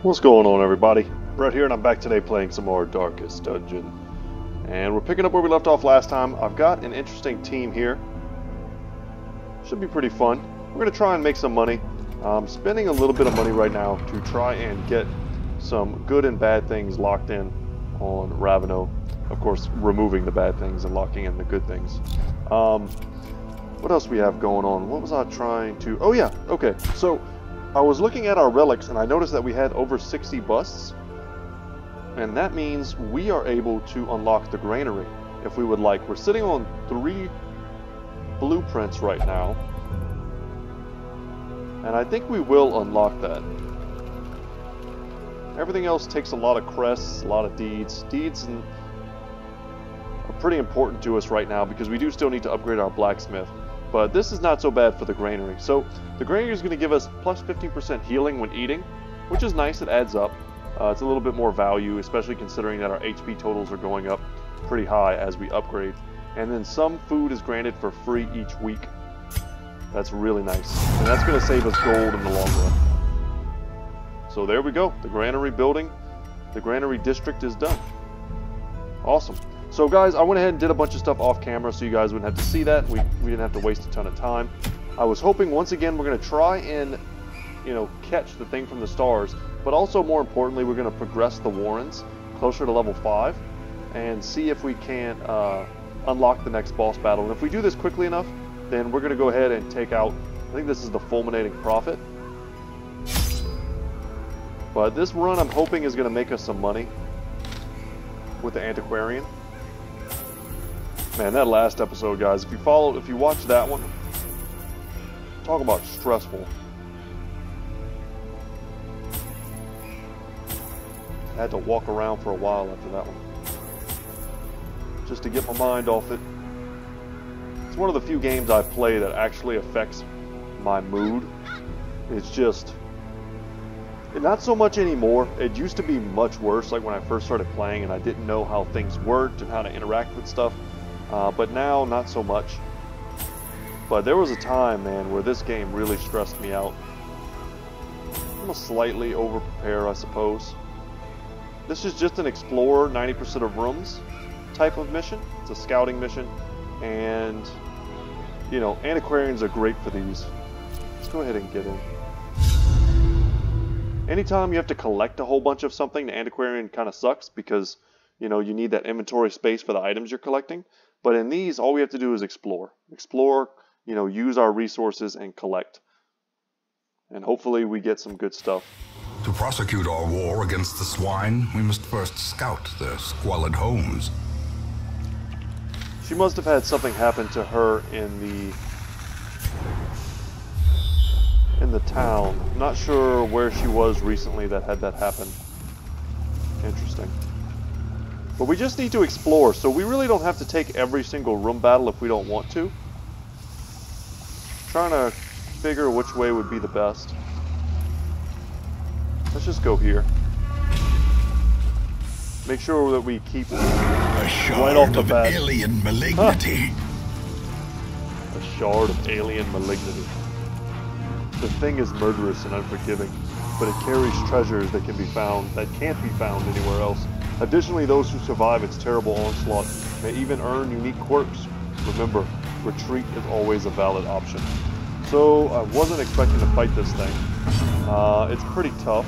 What's going on, everybody? Brett here, and I'm back today playing some more Darkest Dungeon. And we're picking up where we left off last time. I've got an interesting team here. Should be pretty fun. We're going to try and make some money. I'm spending a little bit of money right now to try and get some good and bad things locked in on Raveno. Of course, removing the bad things and locking in the good things. What else we have going on? What was I trying to... Oh yeah, okay. So, I was looking at our relics and I noticed that we had over 60 busts. And that means we are able to unlock the granary if we would like. We're sitting on 3 blueprints right now. And I think we will unlock that. Everything else takes a lot of crests, a lot of deeds. Deeds are pretty important to us right now because we do still need to upgrade our blacksmith. But this is not so bad for the granary. So the granary is going to give us plus 15% healing when eating, which is nice. It adds up. It's a little bit more value, especially considering that our HP totals are going up pretty high as we upgrade. And then some food is granted for free each week. That's really nice. And that's going to save us gold in the long run. So there we go. The granary building, the granary district is done. Awesome. So guys, I went ahead and did a bunch of stuff off camera so you guys wouldn't have to see that. We didn't have to waste a ton of time. I was hoping once again we're going to try and, catch the thing from the stars. But also more importantly, we're going to progress the Warrens closer to level 5 and see if we can unlock the next boss battle. And if we do this quickly enough, then we're going to go ahead and take out, I think this is the Fulminating Prophet. But this run I'm hoping is going to make us some money with the Antiquarian. Man, that last episode, guys, if you watched that one, talk about stressful. I had to walk around for a while after that one, just to get my mind off it. It's one of the few games I play that actually affects my mood. It's just, not so much anymore. It used to be much worse, like when I first started playing and I didn't know how things worked and how to interact with stuff. But now, not so much. But there was a time, man, where this game really stressed me out. I'm gonna slightly over-prepare, I suppose. This is just an explorer, 90% of rooms type of mission. It's a scouting mission. And, antiquarians are great for these. Let's go ahead and get in. Anytime you have to collect a whole bunch of something, the antiquarian kind of sucks because, you need that inventory space for the items you're collecting. But in these, all we have to do is explore. Explore, use our resources and collect. And hopefully we get some good stuff. To prosecute our war against the swine, we must first scout their squalid homes. She must have had something happen to her in the town. I'm not sure where she was recently that had that happen. Interesting. But we just need to explore, so we really don't have to take every single room battle if we don't want to. Trying to figure which way would be the best. Let's just go here. Make sure that we keep right off the bat. Alien malignity. A shard of alien malignity. The thing is murderous and unforgiving, but it carries treasures that can't be found anywhere else. Additionally, those who survive its terrible onslaught may even earn unique quirks. Remember, retreat is always a valid option. So, I wasn't expecting to fight this thing. It's pretty tough.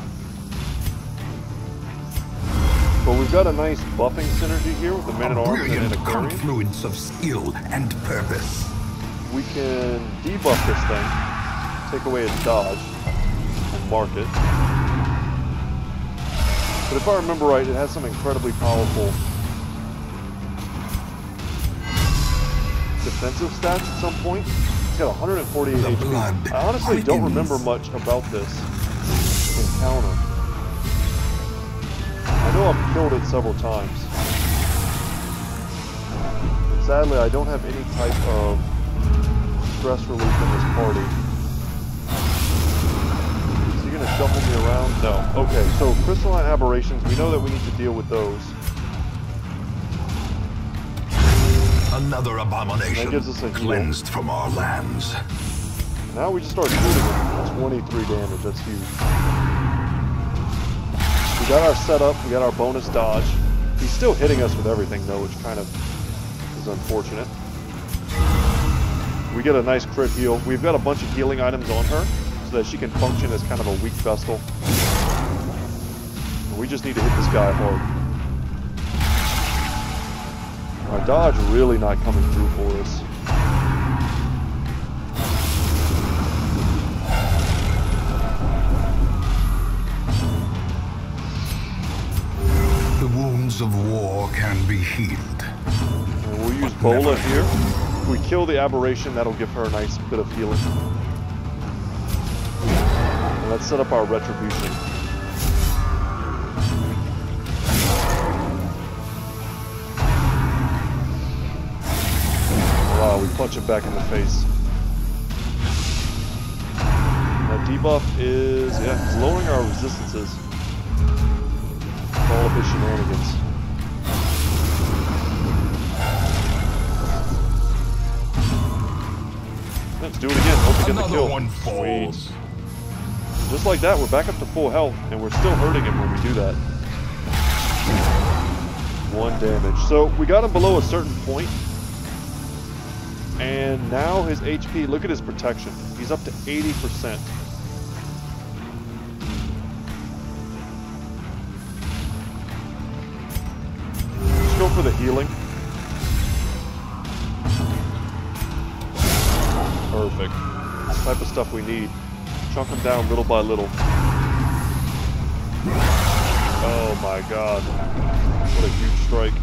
But we've got a nice buffing synergy here with the Man-at-Arms and an Antiquarian. Confluence of skill and purpose. We can debuff this thing, take away its dodge, and mark it. But if I remember right, it has some incredibly powerful defensive stats at some point. It's got 148 HP. I honestly don't remember much about this encounter. I know I've killed it several times. And sadly, I don't have any type of stress relief in this party. Is he going to shuffle me around? No. Okay, so crystalline aberrations, we know that we need to deal with those. Another abomination that gives us a cleansed from our lands. Now we just start shooting it. 23 damage, that's huge. got our setup, we got our bonus dodge. He's still hitting us with everything though, which kind of is unfortunate. We get a nice crit heal. We've got a bunch of healing items on her so that she can function as kind of a weak vestal. We just need to hit this guy hard. Our dodge really not coming through for us. The wounds of war can be healed. And we'll use Bola here. If we kill the aberration, that'll give her a nice bit of healing. And let's set up our retribution. Wow, we punch him back in the face. That debuff is, yeah, it's lowering our resistances. All of his shenanigans. Let's do it again. Hope we get the kill. One falls. Sweet. Just like that, we're back up to full health, and we're still hurting him when we do that. 1 damage. So we got him below a certain point, and now his HP, look at his protection. He's up to 80%. Let's go for the healing. Perfect. That's the type of stuff we need. Chunk him down little by little. Oh my god. What a huge strike.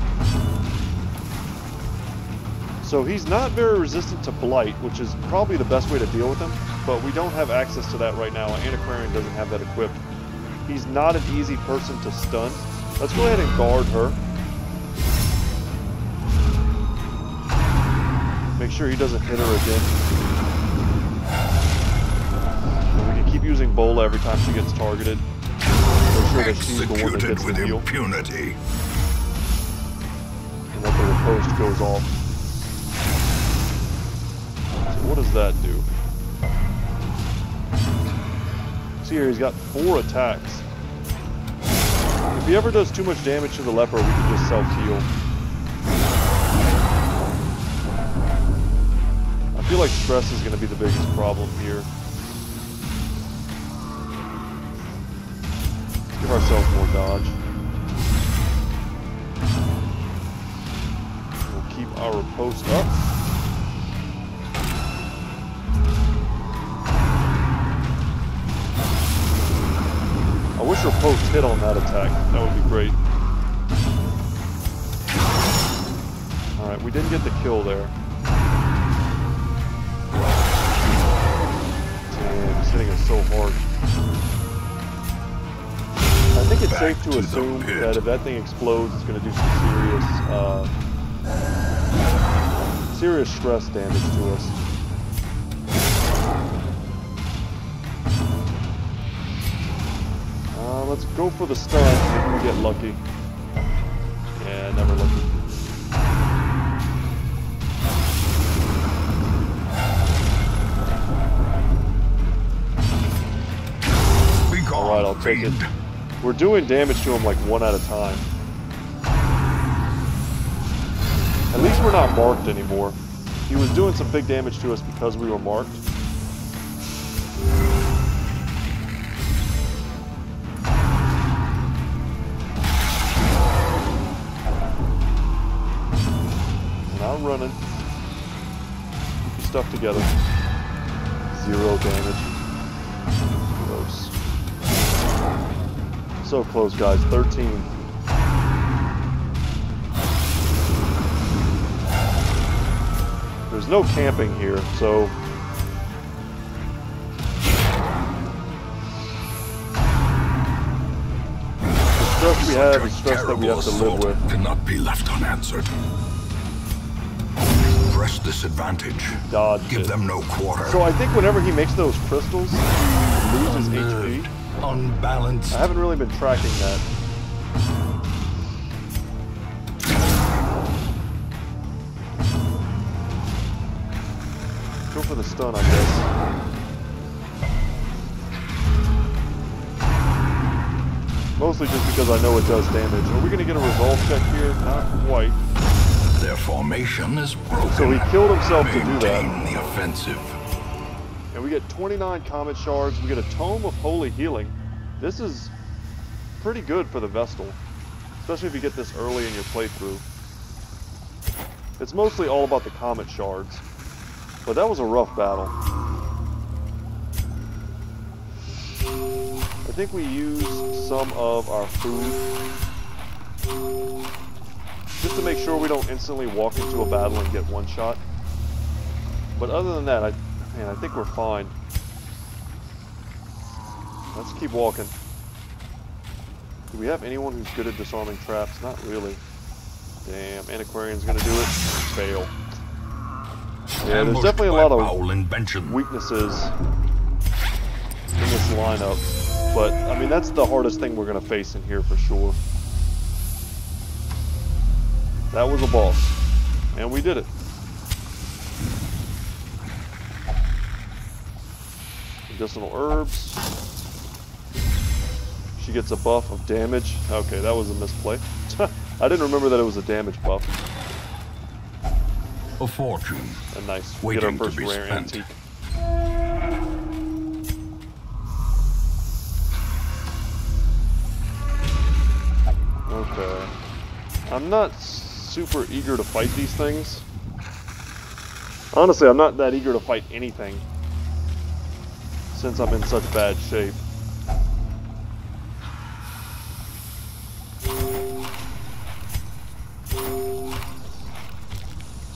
So he's not very resistant to Blight, which is probably the best way to deal with him, but we don't have access to that right now. Antiquarian doesn't have that equipped. He's not an easy person to stun. Let's go ahead and guard her. Make sure he doesn't hit her again. And we can keep using Bola every time she gets targeted. Make sure that she's the one that gets the heal. Impunity. And that the riposte goes off. What does that do? See here, he's got 4 attacks. If he ever does too much damage to the leper, we can just self-heal. I feel like stress is going to be the biggest problem here. Let's give ourselves more dodge. We'll keep our riposte up. I wish our post hit on that attack. That would be great. Alright, we didn't get the kill there. Damn, he's hitting us so hard. I think it's safe to assume that if that thing explodes, it's going to do some serious stress damage to us. Let's go for the stun. Maybe we get lucky. Yeah, never lucky. Alright, I'll take it. We're doing damage to him like 1 at a time. At least we're not marked anymore. He was doing some big damage to us because we were marked. Running. Keep your stuff together. 0 damage. Gross. So close, guys. 13. There's no camping here, so the stress we have is stress that we have to live with. Cannot be left unanswered. Press disadvantage. Dodge Give them no quarter. So I think whenever he makes those crystals, he loses HP. Unbalanced. I haven't really been tracking that. Go for the stun, I guess. Mostly just because I know it does damage. Are we going to get a resolve check here? Not quite. Their formation is broken. So he killed himself to do that. Maintain the offensive. And we get 29 Comet Shards. We get a Tome of Holy Healing. This is pretty good for the Vestal. Especially if you get this early in your playthrough. It's mostly all about the Comet Shards. But that was a rough battle. I think we used some of our food. Just to make sure we don't instantly walk into a battle and get one shot. But other than that, I think we're fine. Let's keep walking. Do we have anyone who's good at disarming traps? Not really. Damn, Antiquarian's gonna do it. Fail. Yeah, there's definitely a lot of weaknesses in this lineup. But, I mean, that's the hardest thing we're gonna face in here for sure. That was a boss. And we did it. Medicinal herbs. She gets a buff of damage. Okay, that was a misplay. I didn't remember that it was a damage buff. A fortune. And nice. We get our first rare antique. Okay. I'm not super eager to fight these things. Honestly, I'm not that eager to fight anything. Since I'm in such bad shape.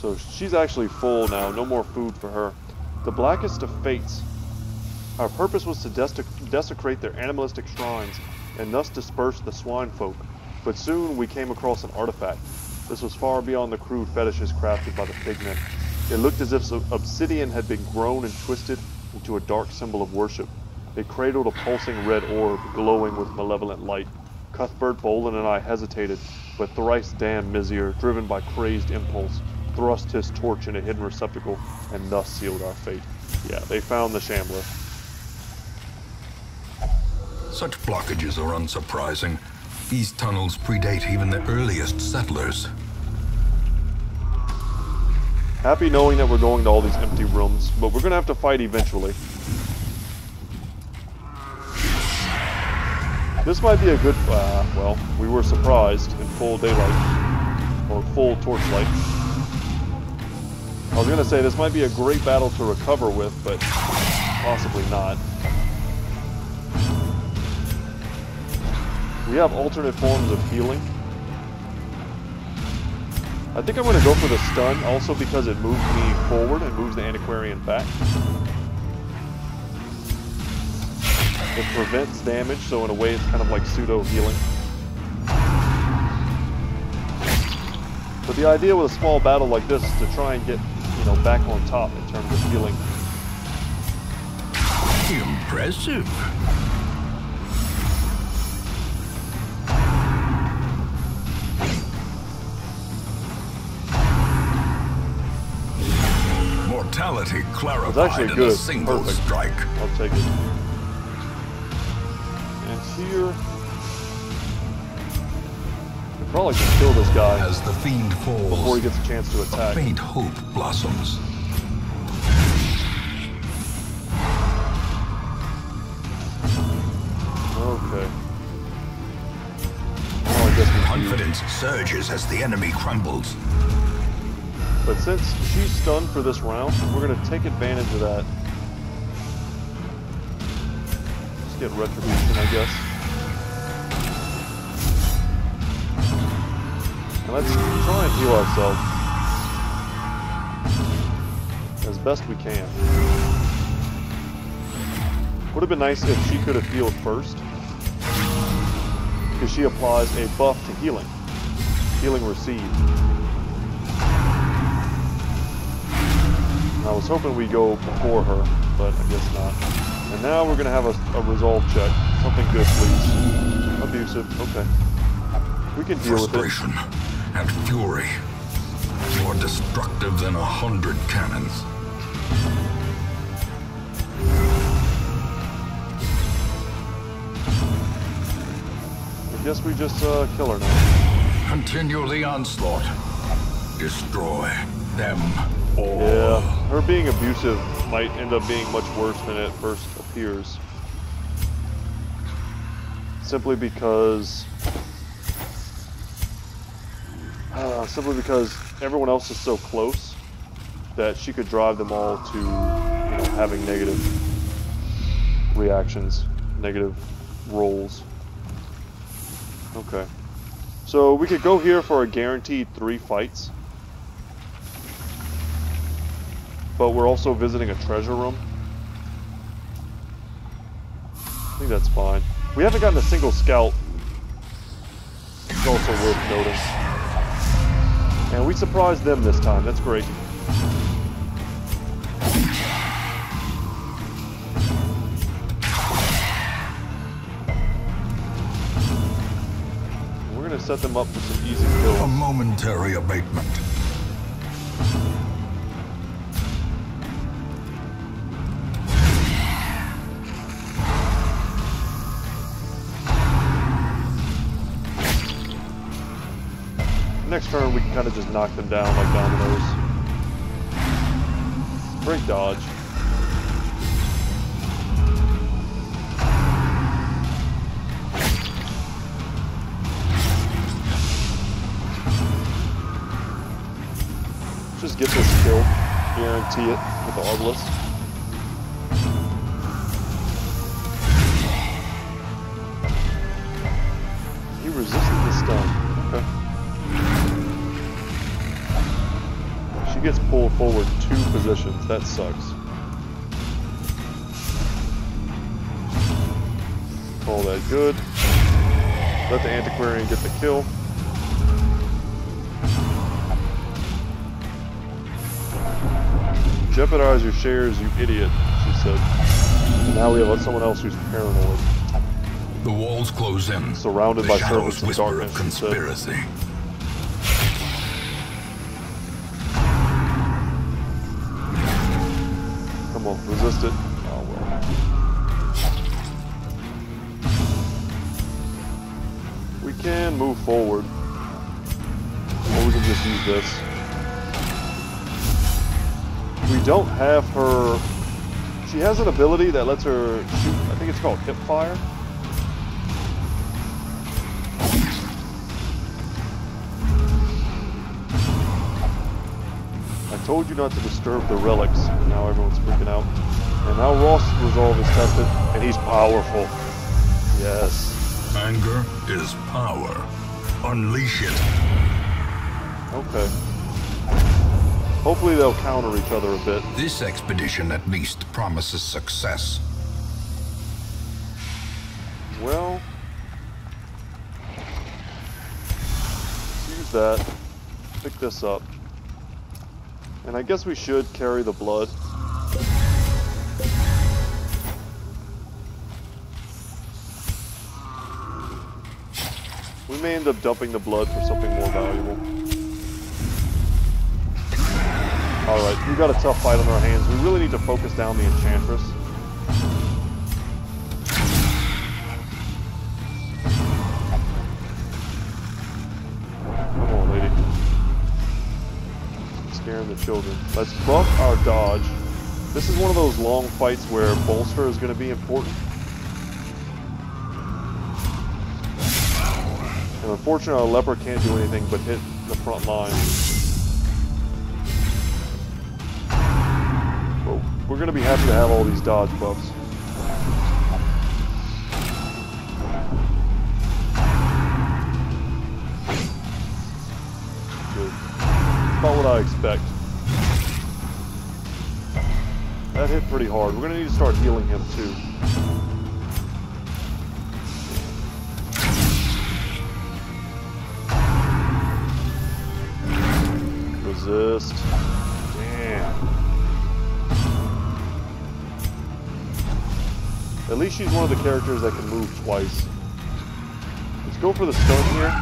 So she's actually full now, no more food for her. The blackest of fates. Our purpose was to desecrate their animalistic shrines and thus disperse the swine folk. But soon we came across an artifact. This was far beyond the crude fetishes crafted by the pigmen. It looked as if obsidian had been grown and twisted into a dark symbol of worship. It cradled a pulsing red orb, glowing with malevolent light. Cuthbert, Bolin, and I hesitated, but thrice damned Mizir, driven by crazed impulse, thrust his torch in a hidden receptacle, and thus sealed our fate. Yeah, they found the Shambler. Such blockages are unsurprising. These tunnels predate even the earliest settlers. Happy knowing that we're going to all these empty rooms, but we're going to have to fight eventually. This might be a good... well, we were surprised in full daylight. Or full torchlight. I was going to say this might be a great battle to recover with, but possibly not. We have alternate forms of healing. I think I'm going to go for the stun, also because it moves me forward and moves the Antiquarian back. It prevents damage, so in a way it's kind of like pseudo-healing. But the idea with a small battle like this is to try and get, you know, back on top in terms of healing. Impressive. Mortality clarified in a single strike. I'll take it. And here, we probably can kill this guy as the fiend falls before he gets a chance to attack. A faint hope blossoms. Okay. Oh, I guess confidence surges as the enemy crumbles. But since she's stunned for this round, we're going to take advantage of that. Let's get retribution, I guess. And let's try and heal ourselves as best we can. Would have been nice if she could have healed first, because she applies a buff to healing. Healing received. I was hoping we'd go before her, but I guess not. And now we're going to have a resolve check. Something good, please. Abusive, okay. We can deal with it. Frustration and fury, more destructive than 100 cannons. Guess we just kill her now. Continue the onslaught. Destroy them all. Yeah, her being abusive might end up being much worse than it first appears. Simply because everyone else is so close that she could drive them all to, you know, having negative reactions, negative rolls. Okay. So we could go here for a guaranteed 3 fights. But we're also visiting a treasure room. I think that's fine. We haven't gotten a single scout. It's also worth noting. And we surprised them this time. That's great. We're going to set them up for some easy kills. A momentary abatement. Next turn, we can kind of just knock them down like dominoes. Great dodge. Just get this kill. Guarantee it with the Obelisk. He resisted the stun. Okay. She gets pulled forward 2 positions. That sucks. Call that good. Let the Antiquarian get the kill. Jeopardize your shares, you idiot, she said. And now we have someone else who's paranoid. The walls close in. Surrounded by servants of whisper darkness, of conspiracy. Come on, resist it. Oh well. We can move forward. Or we can just use this. We don't have her... She has an ability that lets her shoot, I think it's called hip fire. I told you not to disturb the relics, and now everyone's freaking out. And now Ross' resolve is tested, and he's powerful. Yes. Anger is power. Unleash it. Okay. Hopefully they'll counter each other a bit. This expedition at least promises success. Well, let's use that. Pick this up. And I guess we should carry the blood. We may end up dumping the blood for something more valuable. Alright, we've got a tough fight on our hands. We really need to focus down the Enchantress. Come on, lady. Scaring the children. Let's buff our dodge. This is one of those long fights where bolster is going to be important. And unfortunately, our leper can't do anything but hit the front line. But we're going to be happy to have all these dodge buffs. Good. About what I expect. That hit pretty hard. We're going to need to start healing him too. Resist. Damn. At least she's one of the characters that can move twice. Let's go for the stun here.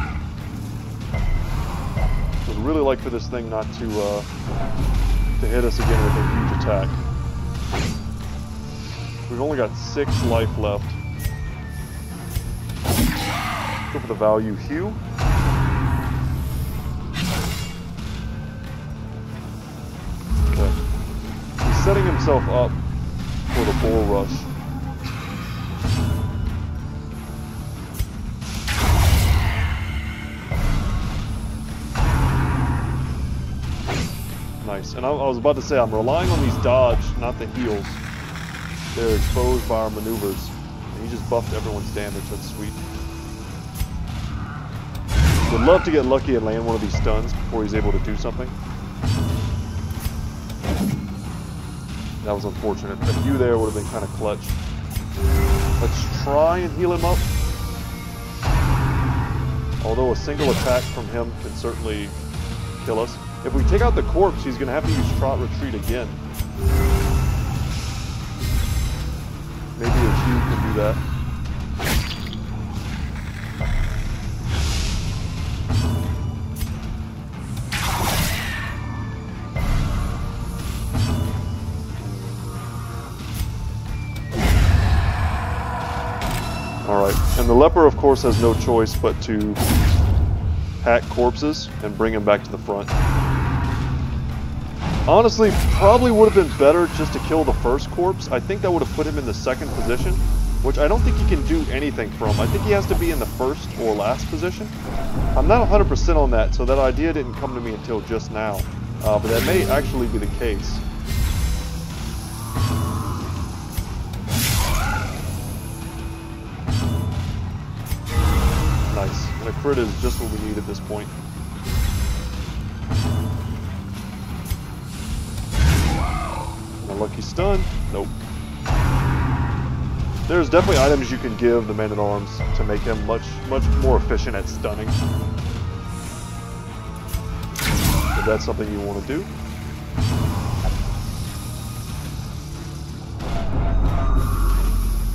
Would really like for this thing not to hit us again with a huge attack. We've only got 6 life left. Go for the value heal. Okay. He's setting himself up for the bull rush. Nice. And I was about to say, I'm relying on these dodge, not the heals. They're exposed by our maneuvers. And he just buffed everyone's damage. That's sweet. Would love to get lucky and land one of these stuns before he's able to do something. That was unfortunate. A few there would have been kind of clutch. Let's try and heal him up. Although a single attack from him can certainly kill us. If we take out the corpse, he's going to have to use Trot Retreat again. Maybe a Q can do that. Alright, and the leper of course has no choice but to hack corpses and bring him back to the front. Honestly, probably would have been better just to kill the first corpse. I think that would have put him in the second position, which I don't think he can do anything from. I think he has to be in the first or last position. I'm not 100% on that, so that idea didn't come to me until just now. But that may actually be the case. Nice. And a crit is just what we need at this point. Lucky stun. Nope. There's definitely items you can give the man-at-arms to make him much more efficient at stunning. If that's something you want to do.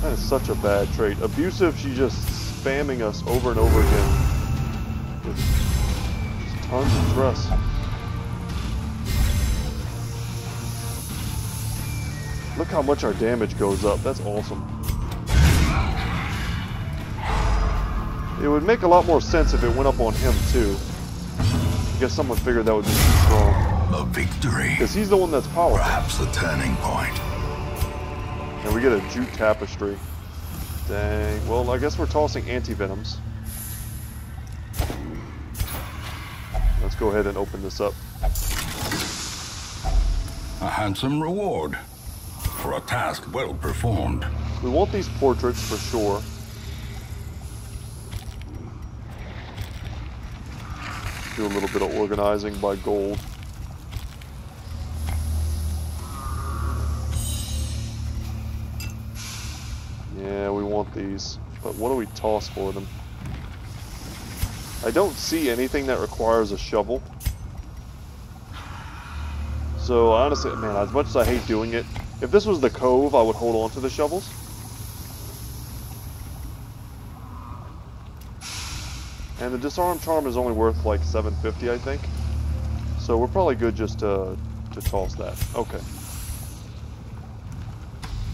That is such a bad trait. Abusive, she's just spamming us over and over again. With just tons of stress. Look how much our damage goes up. That's awesome. It would make a lot more sense if it went up on him too. I guess someone figured that would be too strong. A victory. Because he's the one that's powerful. Perhaps the turning point. And we get a jute tapestry. Dang. Well, I guess we're tossing anti-venoms. Let's go ahead and open this up. A handsome reward for a task well performed. We want these portraits for sure. Do a little bit of organizing by gold. Yeah, we want these. But what do we toss for them? I don't see anything that requires a shovel. So honestly, man, as much as I hate doing it, if this was the Cove, I would hold on to the shovels. And the disarm charm is only worth like 750, I think. So we're probably good just to toss that. Okay.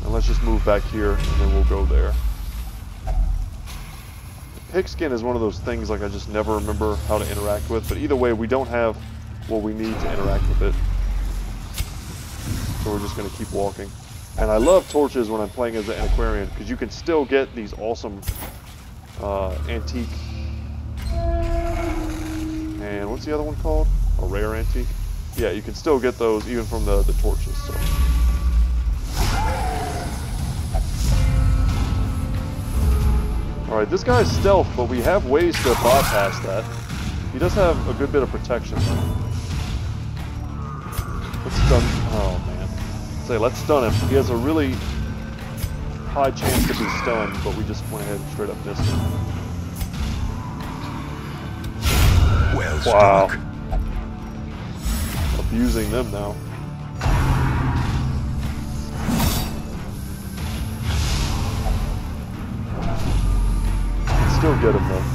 And let's just move back here, and then we'll go there. Pigskin is one of those things like I just never remember how to interact with, but either way, we don't have what we need to interact with it. So we're just going to keep walking. And I love torches when I'm playing as an antiquarian, because you can still get these awesome antique... And what's the other one called? A rare antique? Yeah, you can still get those even from the torches. So. Alright, this guy's stealth, but we have ways to bypass that. He does have a good bit of protection though. Let's stun... Oh man. Let's stun him. He has a really high chance to be stunned, but we just went ahead and straight up missed him. Well Wow. struck. Abusing them now. Can still get him though.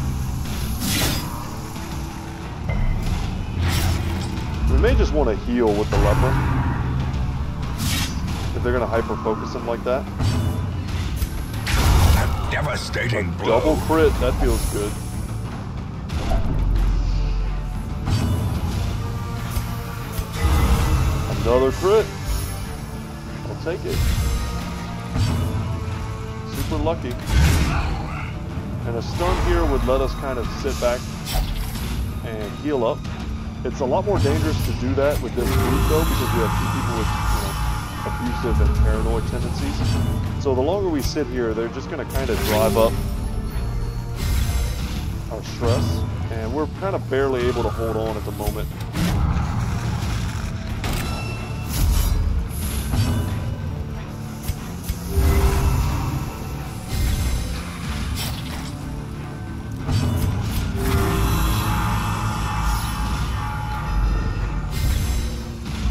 We may just want to heal with the leper. If they're going to hyper-focus him like that. A devastating blow. Double crit, that feels good. Another crit. I'll take it. Super lucky. And a stun here would let us kind of sit back and heal up. It's a lot more dangerous to do that with this group though, because we have two people with, abusive and paranoid tendencies. So the longer we sit here, they're just going to kind of drive up our stress, and we're kind of barely able to hold on at the moment.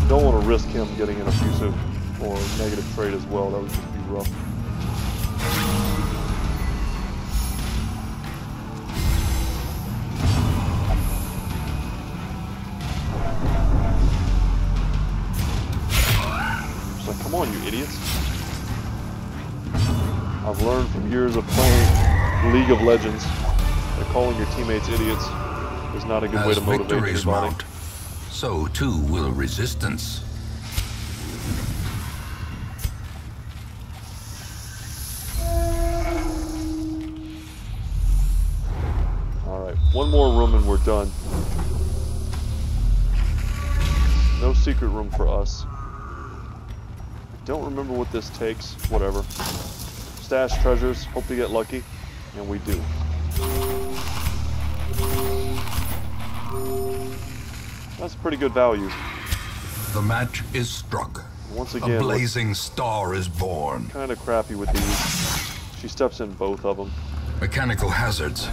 Don't want to risk him getting an abusive or negative trait as well. That would just be rough. It's like, come on, you idiots. I've learned from years of playing League of Legends that calling your teammates idiots is not a good way to motivate anybody. Mount, so too will resistance. Alright, one more room and we're done. No secret room for us. I don't remember what this takes. Whatever. Stash treasures, hope to get lucky, and we do. That's pretty good value. The match is struck. Once again, a blazing star is born. Kind of crappy with these. She steps in both of them. Mechanical hazards,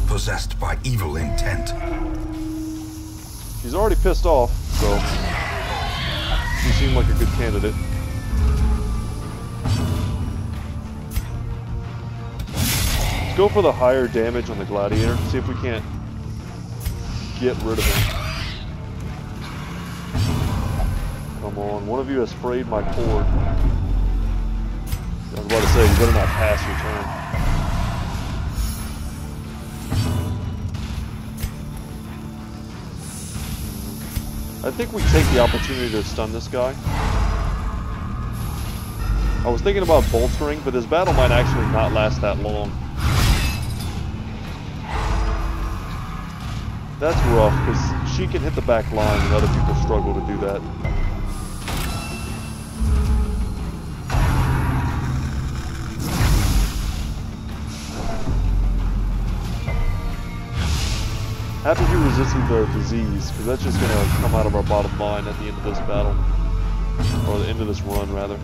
possessed by evil intent. She's already pissed off, so she seemed like a good candidate. Let's go for the higher damage on the gladiator. See if we can't get rid of him. Come on, one of you has frayed my cord. I was about to say, you better not pass your turn. I think we take the opportunity to stun this guy. I was thinking about bolstering, but this battle might actually not last that long. That's rough, because she can hit the back line and other people struggle to do that. Happy he resisted the disease, because that's just going to come out of our bottom line at the end of this battle. Or the end of this run, rather.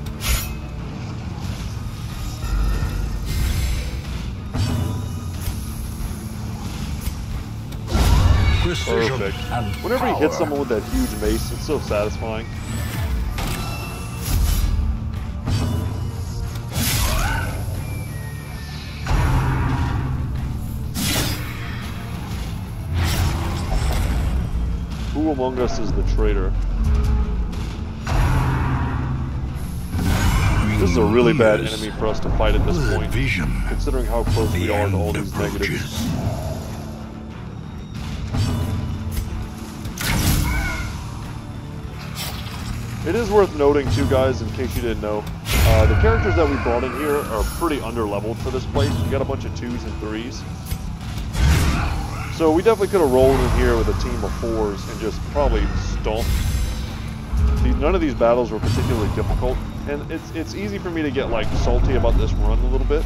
Perfect. Whenever he hits someone with that huge mace, it's so satisfying. Who among us is the traitor? This is a really bad enemy for us to fight at this point, considering how close we are to all these negatives. It is worth noting too, guys, in case you didn't know, the characters that we brought in here are pretty underleveled for this place. You got a bunch of 2s and 3s. So we definitely could have rolled in here with a team of 4s and just probably stomped. None of these battles were particularly difficult, and it's easy for me to get like salty about this run a little bit,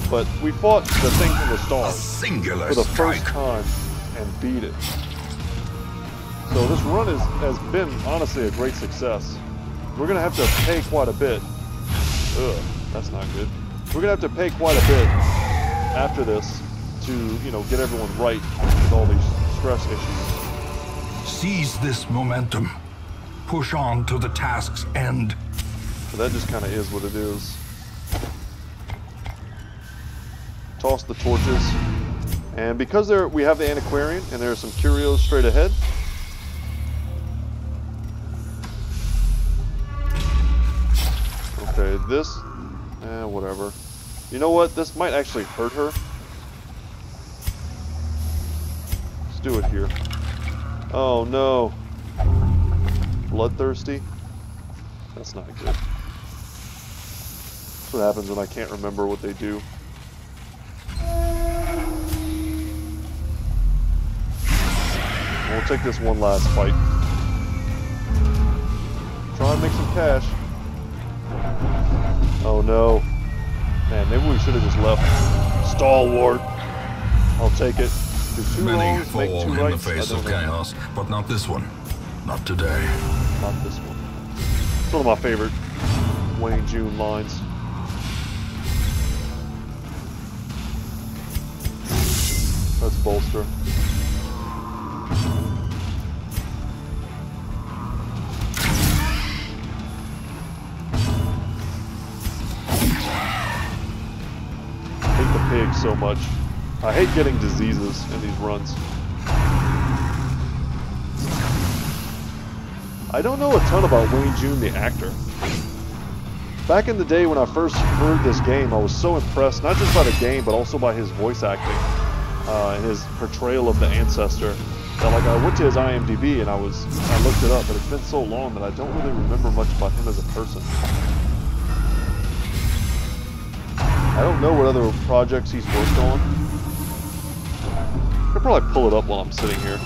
but we fought the thing from the start for the first time and beat it. So this run has been honestly a great success. We're gonna have to pay quite a bit. Ugh, that's not good. We're gonna have to pay quite a bit after this to, get everyone right with all these stress issues. Seize this momentum. Push on to the task's end. So that just kind of is what it is. Toss the torches. And because we have the antiquarian and there are some curios straight ahead, okay, this, whatever. You know what? This might actually hurt her. Let's do it here. Oh no. Bloodthirsty. That's not good. That's what happens when I can't remember what they do. We'll take this one last fight. Try and make some cash. Oh no. Man, maybe we should have just left. Stalwart. I'll take it. Do two Many wrongs, fall make two in rights. the face of chaos, but not this one. Not today. Not this one. It's one of my favorite Wayne June lines. Let's bolster. Pig so much. I hate getting diseases in these runs. I don't know a ton about Wayne June the actor. Back in the day when I first heard this game, I was so impressed, not just by the game, but also by his voice acting and his portrayal of the ancestor. That, like, I went to his IMDb and I looked it up, but it's been so long that I don't really remember much about him as a person. I don't know what other projects he's worked on. I'll probably pull it up while I'm sitting here.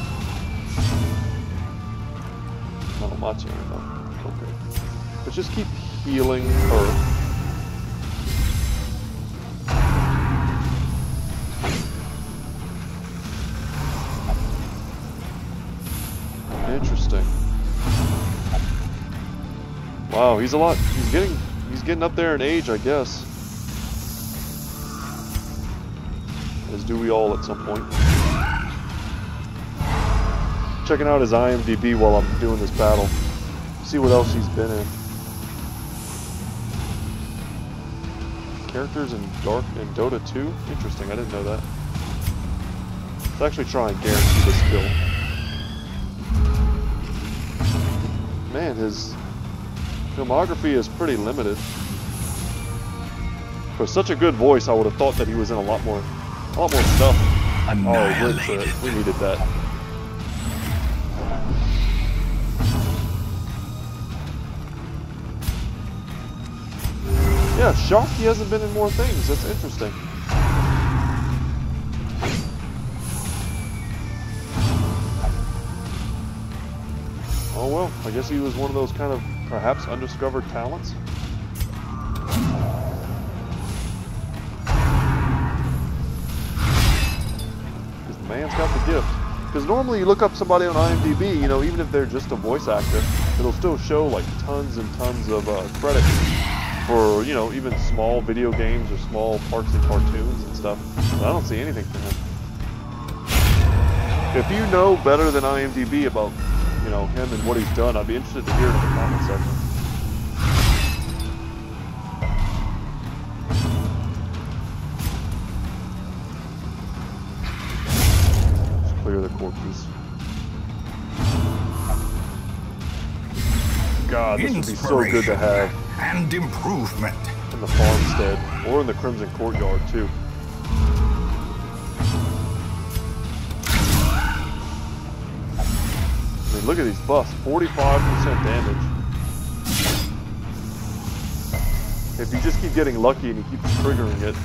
Oh, my turn. No. Okay. Let's just keep healing her. Interesting. Wow, he's getting up there in age, I guess. As do we all at some point. Checking out his IMDb while I'm doing this battle. See what else he's been in. Characters in Dota 2? Interesting, I didn't know that. Let's actually try and guarantee this kill. Man, his filmography is pretty limited. For such a good voice, I would have thought that he was in a lot more stuff. Annihilated. We needed that. Yeah, shocked he hasn't been in more things. That's interesting. Oh well, I guess he was one of those kind of perhaps undiscovered talents. Man's got the gift. Because normally you look up somebody on IMDb, you know, even if they're just a voice actor, it'll still show like tons and tons of credits for, you know, even small video games or small parts in cartoons and stuff. But I don't see anything for him. If you know better than IMDb about, you know, him and what he's done, I'd be interested to hear it in the comment section. Clear the corpses. God, this would be so good to have. And improvement. In the farmstead, or in the Crimson Courtyard, too. I mean, look at these buffs. 45% damage. If you just keep getting lucky and you keep triggering it,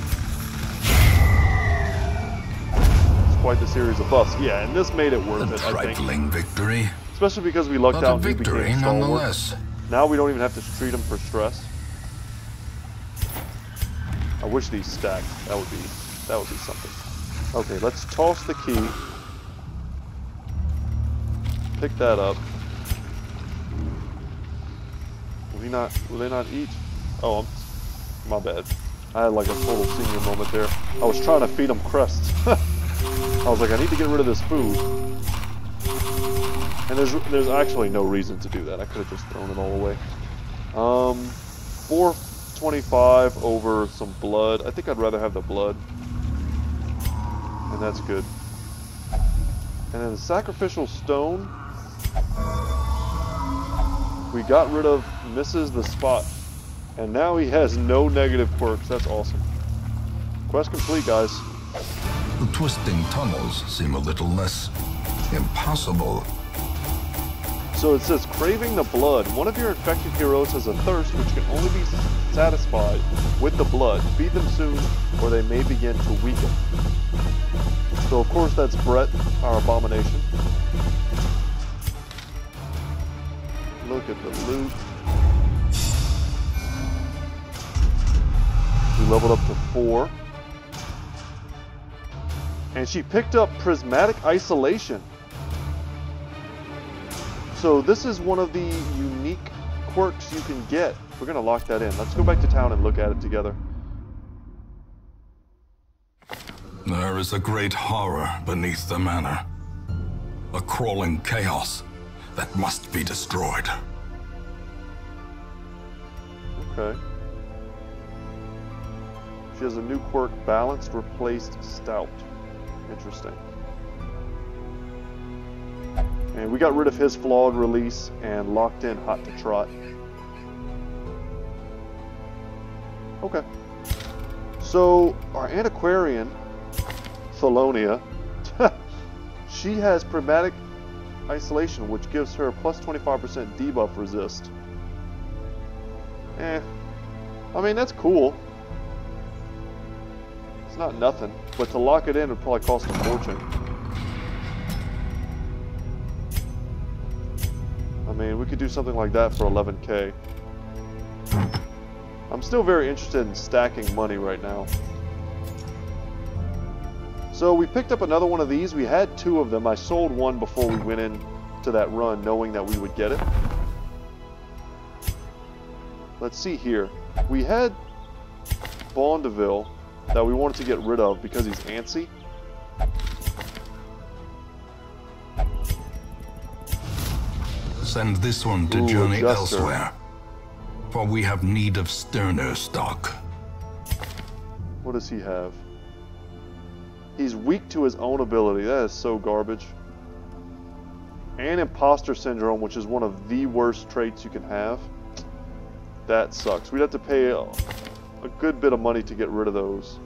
quite the series of buffs. Yeah, and this made it worth it, I think. Trifling victory. Especially because we lucked out and he victory became stalwart. nonetheless. Now we don't even have to treat him for stress. I wish these stacked. That would be something. Okay, let's toss the key. Pick that up. Will they not eat? Oh, my bad. I had like a total senior moment there. I was trying to feed them crusts. I was like, I need to get rid of this food. And there's actually no reason to do that. I could have just thrown it all away. 425 over some blood. I think I'd rather have the blood. And that's good. And then the sacrificial stone. We got rid of misses the spot. And now he has no negative quirks. That's awesome. Quest complete, guys. The twisting tunnels seem a little less impossible. So it says, craving the blood. One of your infected heroes has a thirst which can only be satisfied with the blood. Feed them soon, or they may begin to weaken. So of course that's Brett, our abomination. Look at the loot. We leveled up to 4. And she picked up prismatic isolation. So this is one of the unique quirks you can get. We're going to lock that in. Let's go back to town and look at it together. There is a great horror beneath the manor. A crawling chaos that must be destroyed. Okay. She has a new quirk, balanced, replaced, stout. Interesting. And we got rid of his flawed release and locked in hot to trot. Okay. So our antiquarian, Thalonia, she has prismatic isolation, which gives her plus 25% debuff resist. I mean, that's cool. It's not nothing, but to lock it in would probably cost a fortune. I mean, we could do something like that for 11k. I'm still very interested in stacking money right now. So we picked up another one of these. We had 2 of them. I sold one before we went into that run, knowing that we would get it. Let's see here. We had Bondeville that we wanted to get rid of because he's antsy. Send this one to journey elsewhere, for we have need of sterner stock. What does he have? He's weak to his own ability. That is so garbage. And imposter syndrome, which is one of the worst traits you can have. That sucks. We'd have to pay a good bit of money to get rid of those.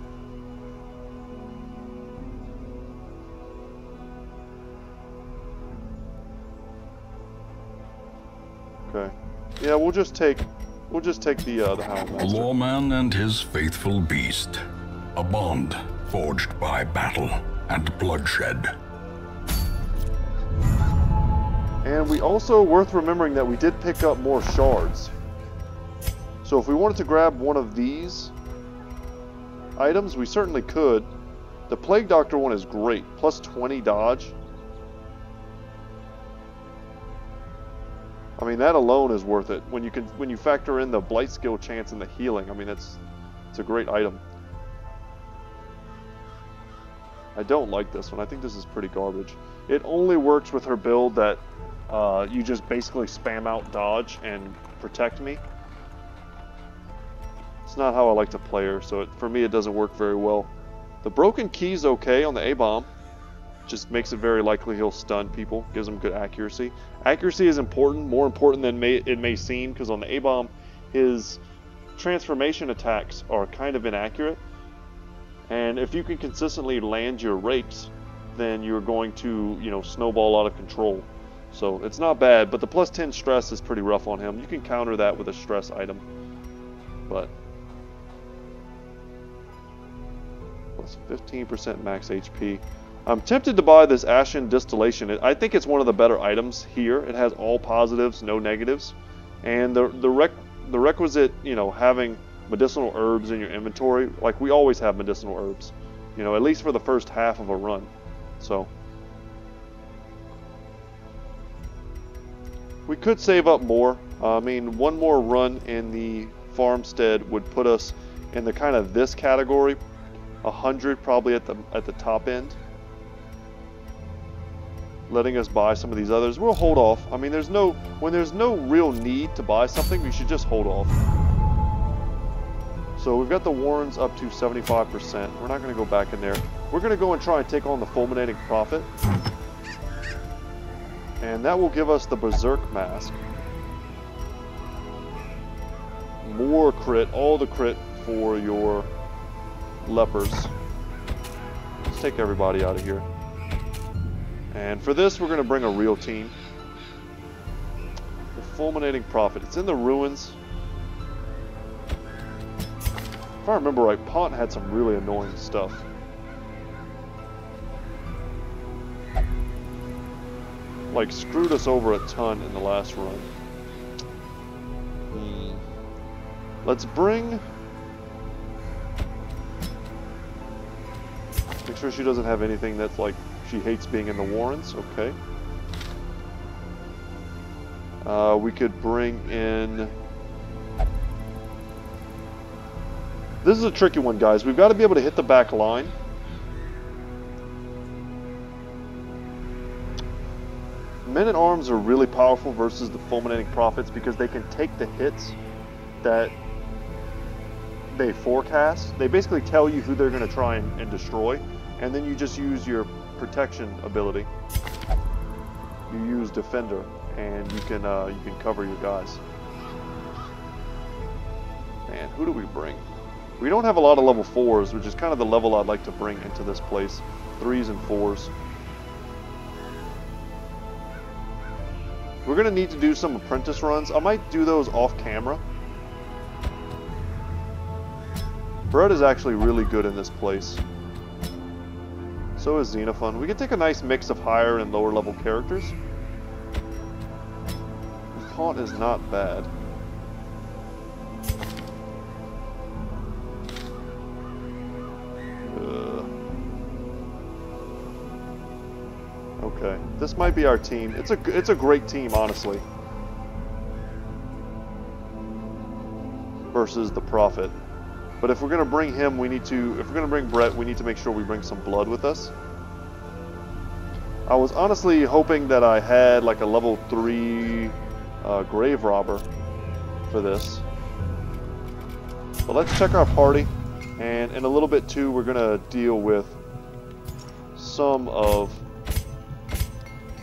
Okay. Yeah, we'll just take the Houndmaster. A lawman and his faithful beast. A bond forged by battle and bloodshed. And we also, worth remembering that we did pick up more shards. So if we wanted to grab one of these items, we certainly could. The Plague Doctor one is great, plus 20 dodge. I mean, that alone is worth it. When you factor in the blight skill chance and the healing, I mean, it's a great item. I don't like this one. I think this is pretty garbage. It only works with her build that you just basically spam out dodge and protect me. It's not how I like to play her, so for me it doesn't work very well. The broken key's okay on the A-bomb. Just makes it very likely he'll stun people, gives him good accuracy. Accuracy is important, more important than it may seem, because on the A-bomb, his transformation attacks are kind of inaccurate. And if you can consistently land your rakes, then you're going to, snowball out of control. So it's not bad, but the plus 10 stress is pretty rough on him. You can counter that with a stress item. But plus 15% max HP. I'm tempted to buy this Ashen Distillation. I think it's one of the better items here. It has all positives, no negatives. And the requisite, having medicinal herbs in your inventory, like we always have medicinal herbs, at least for the first half of a run. So we could save up more. I mean, one more run in the farmstead would put us in the kind of this category, 100 probably at the top end, letting us buy some of these others. We'll hold off. I mean, when there's no real need to buy something, we should just hold off. So we've got the Warrens up to 75%. We're not going to go back in there. We're going to go and try and take on the Fulminating Prophet. And that will give us the Berserk Mask. More crit, all the crit for your lepers. Let's take everybody out of here. And for this, we're going to bring a real team. Fulminating Prophet. It's in the ruins. If I remember right, Pont had some really annoying stuff. Like, screwed us over a ton in the last run. Let's bring... Make sure she doesn't have anything that's like, she hates being in the Warrens. Okay. We could bring in... This is a tricky one, guys. We've got to be able to hit the back line. Men-at-Arms are really powerful versus the Fulminating Prophets because they can take the hits that they forecast. They basically tell you who they're going to try and destroy, and then you just use your protection ability. You use Defender, and you can cover your guys. Man, who do we bring? We don't have a lot of level 4s, which is kind of the level I'd like to bring into this place. 3s and 4s. We're going to need to do some apprentice runs. I might do those off camera. Brett is actually really good in this place. So is Xenophon. We can take a nice mix of higher and lower level characters. Pont is not bad. Okay, this might be our team. It's a great team, honestly. Versus the Prophet. But if we're gonna bring him, we need to. If we're gonna bring Brett, we need to make sure we bring some blood with us. I was honestly hoping that I had like a level 3 grave robber for this. But let's check our party, and in a little bit too, we're gonna deal with some of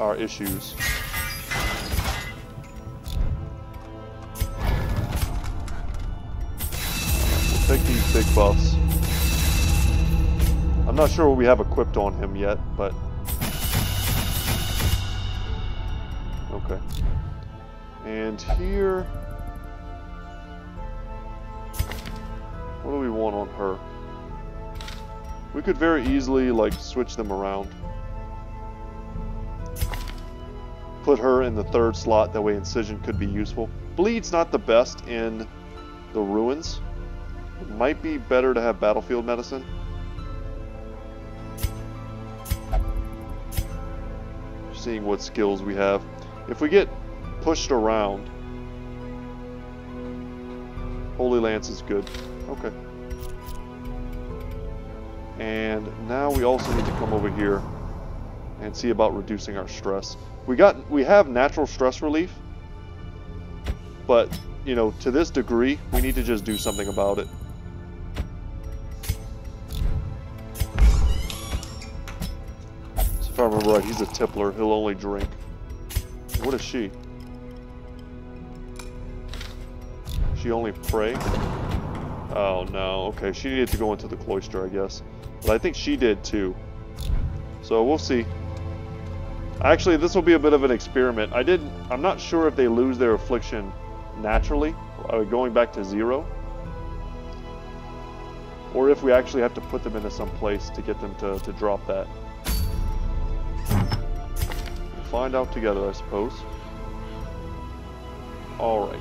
our issues. We'll take these big buffs. I'm not sure what we have equipped on him yet, but okay. And here, what do we want on her? We could very easily like switch them around. Put her in the 3rd slot, that way Incision could be useful. Bleed's not the best in the ruins. It might be better to have Battlefield Medicine. Seeing what skills we have. If we get pushed around, Holy Lance is good. Okay. And now we also need to come over here and see about reducing our stress. We have natural stress relief, but you know, to this degree, we need to just do something about it. So if I remember right, he's a tippler. He'll only drink. What is she? She only pray? Oh no, okay, she needed to go into the cloister, I guess. But I think she did too. So we'll see. Actually, this will be a bit of an experiment. I'm not sure if they lose their affliction naturally, going back to 0. Or if we actually have to put them into some place to get them to drop that. We'll find out together, I suppose. Alright.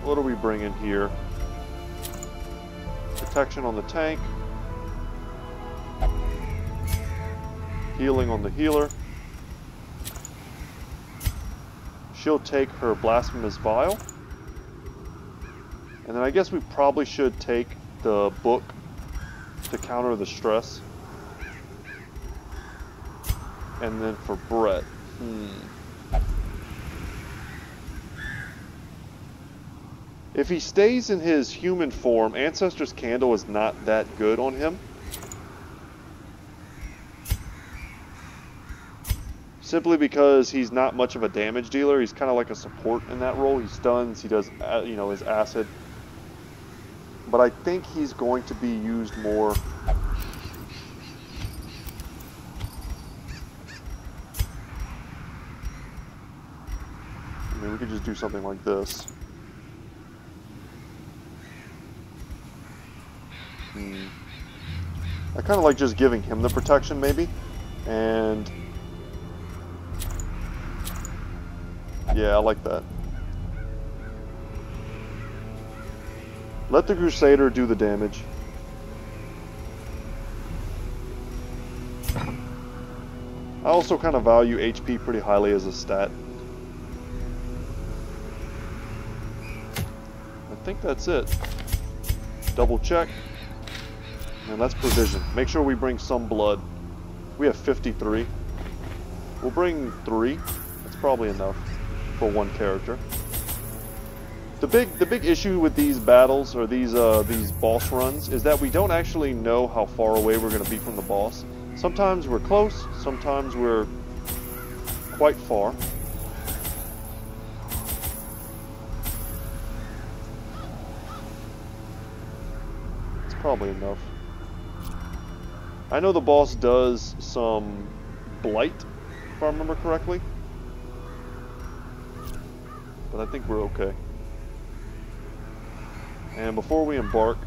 What do we bring in here? Protection on the tank. Healing on the healer. She'll take her Blasphemous Vial. And then I guess we probably should take the book to counter the stress. And then for Brett. If he stays in his human form, Ancestor's Candle is not that good on him. Simply because he's not much of a damage dealer. He's kind of like a support in that role. He stuns, he does, you know, his acid. But I think he's going to be used more. I mean, we could just do something like this. I kind of like just giving him the protection, maybe. And... yeah, I like that. Let the Crusader do the damage. I also kind of value HP pretty highly as a stat. I think that's it. Double check. And that's provision. Make sure we bring some blood. We have 53. We'll bring 3. That's probably enough for one character. The big issue with these battles, or these boss runs, is that we don't actually know how far away we're going to be from the boss. Sometimes we're close, sometimes we're quite far. It's probably enough. I know the boss does some blight, if I remember correctly. But I think we're okay. And before we embark,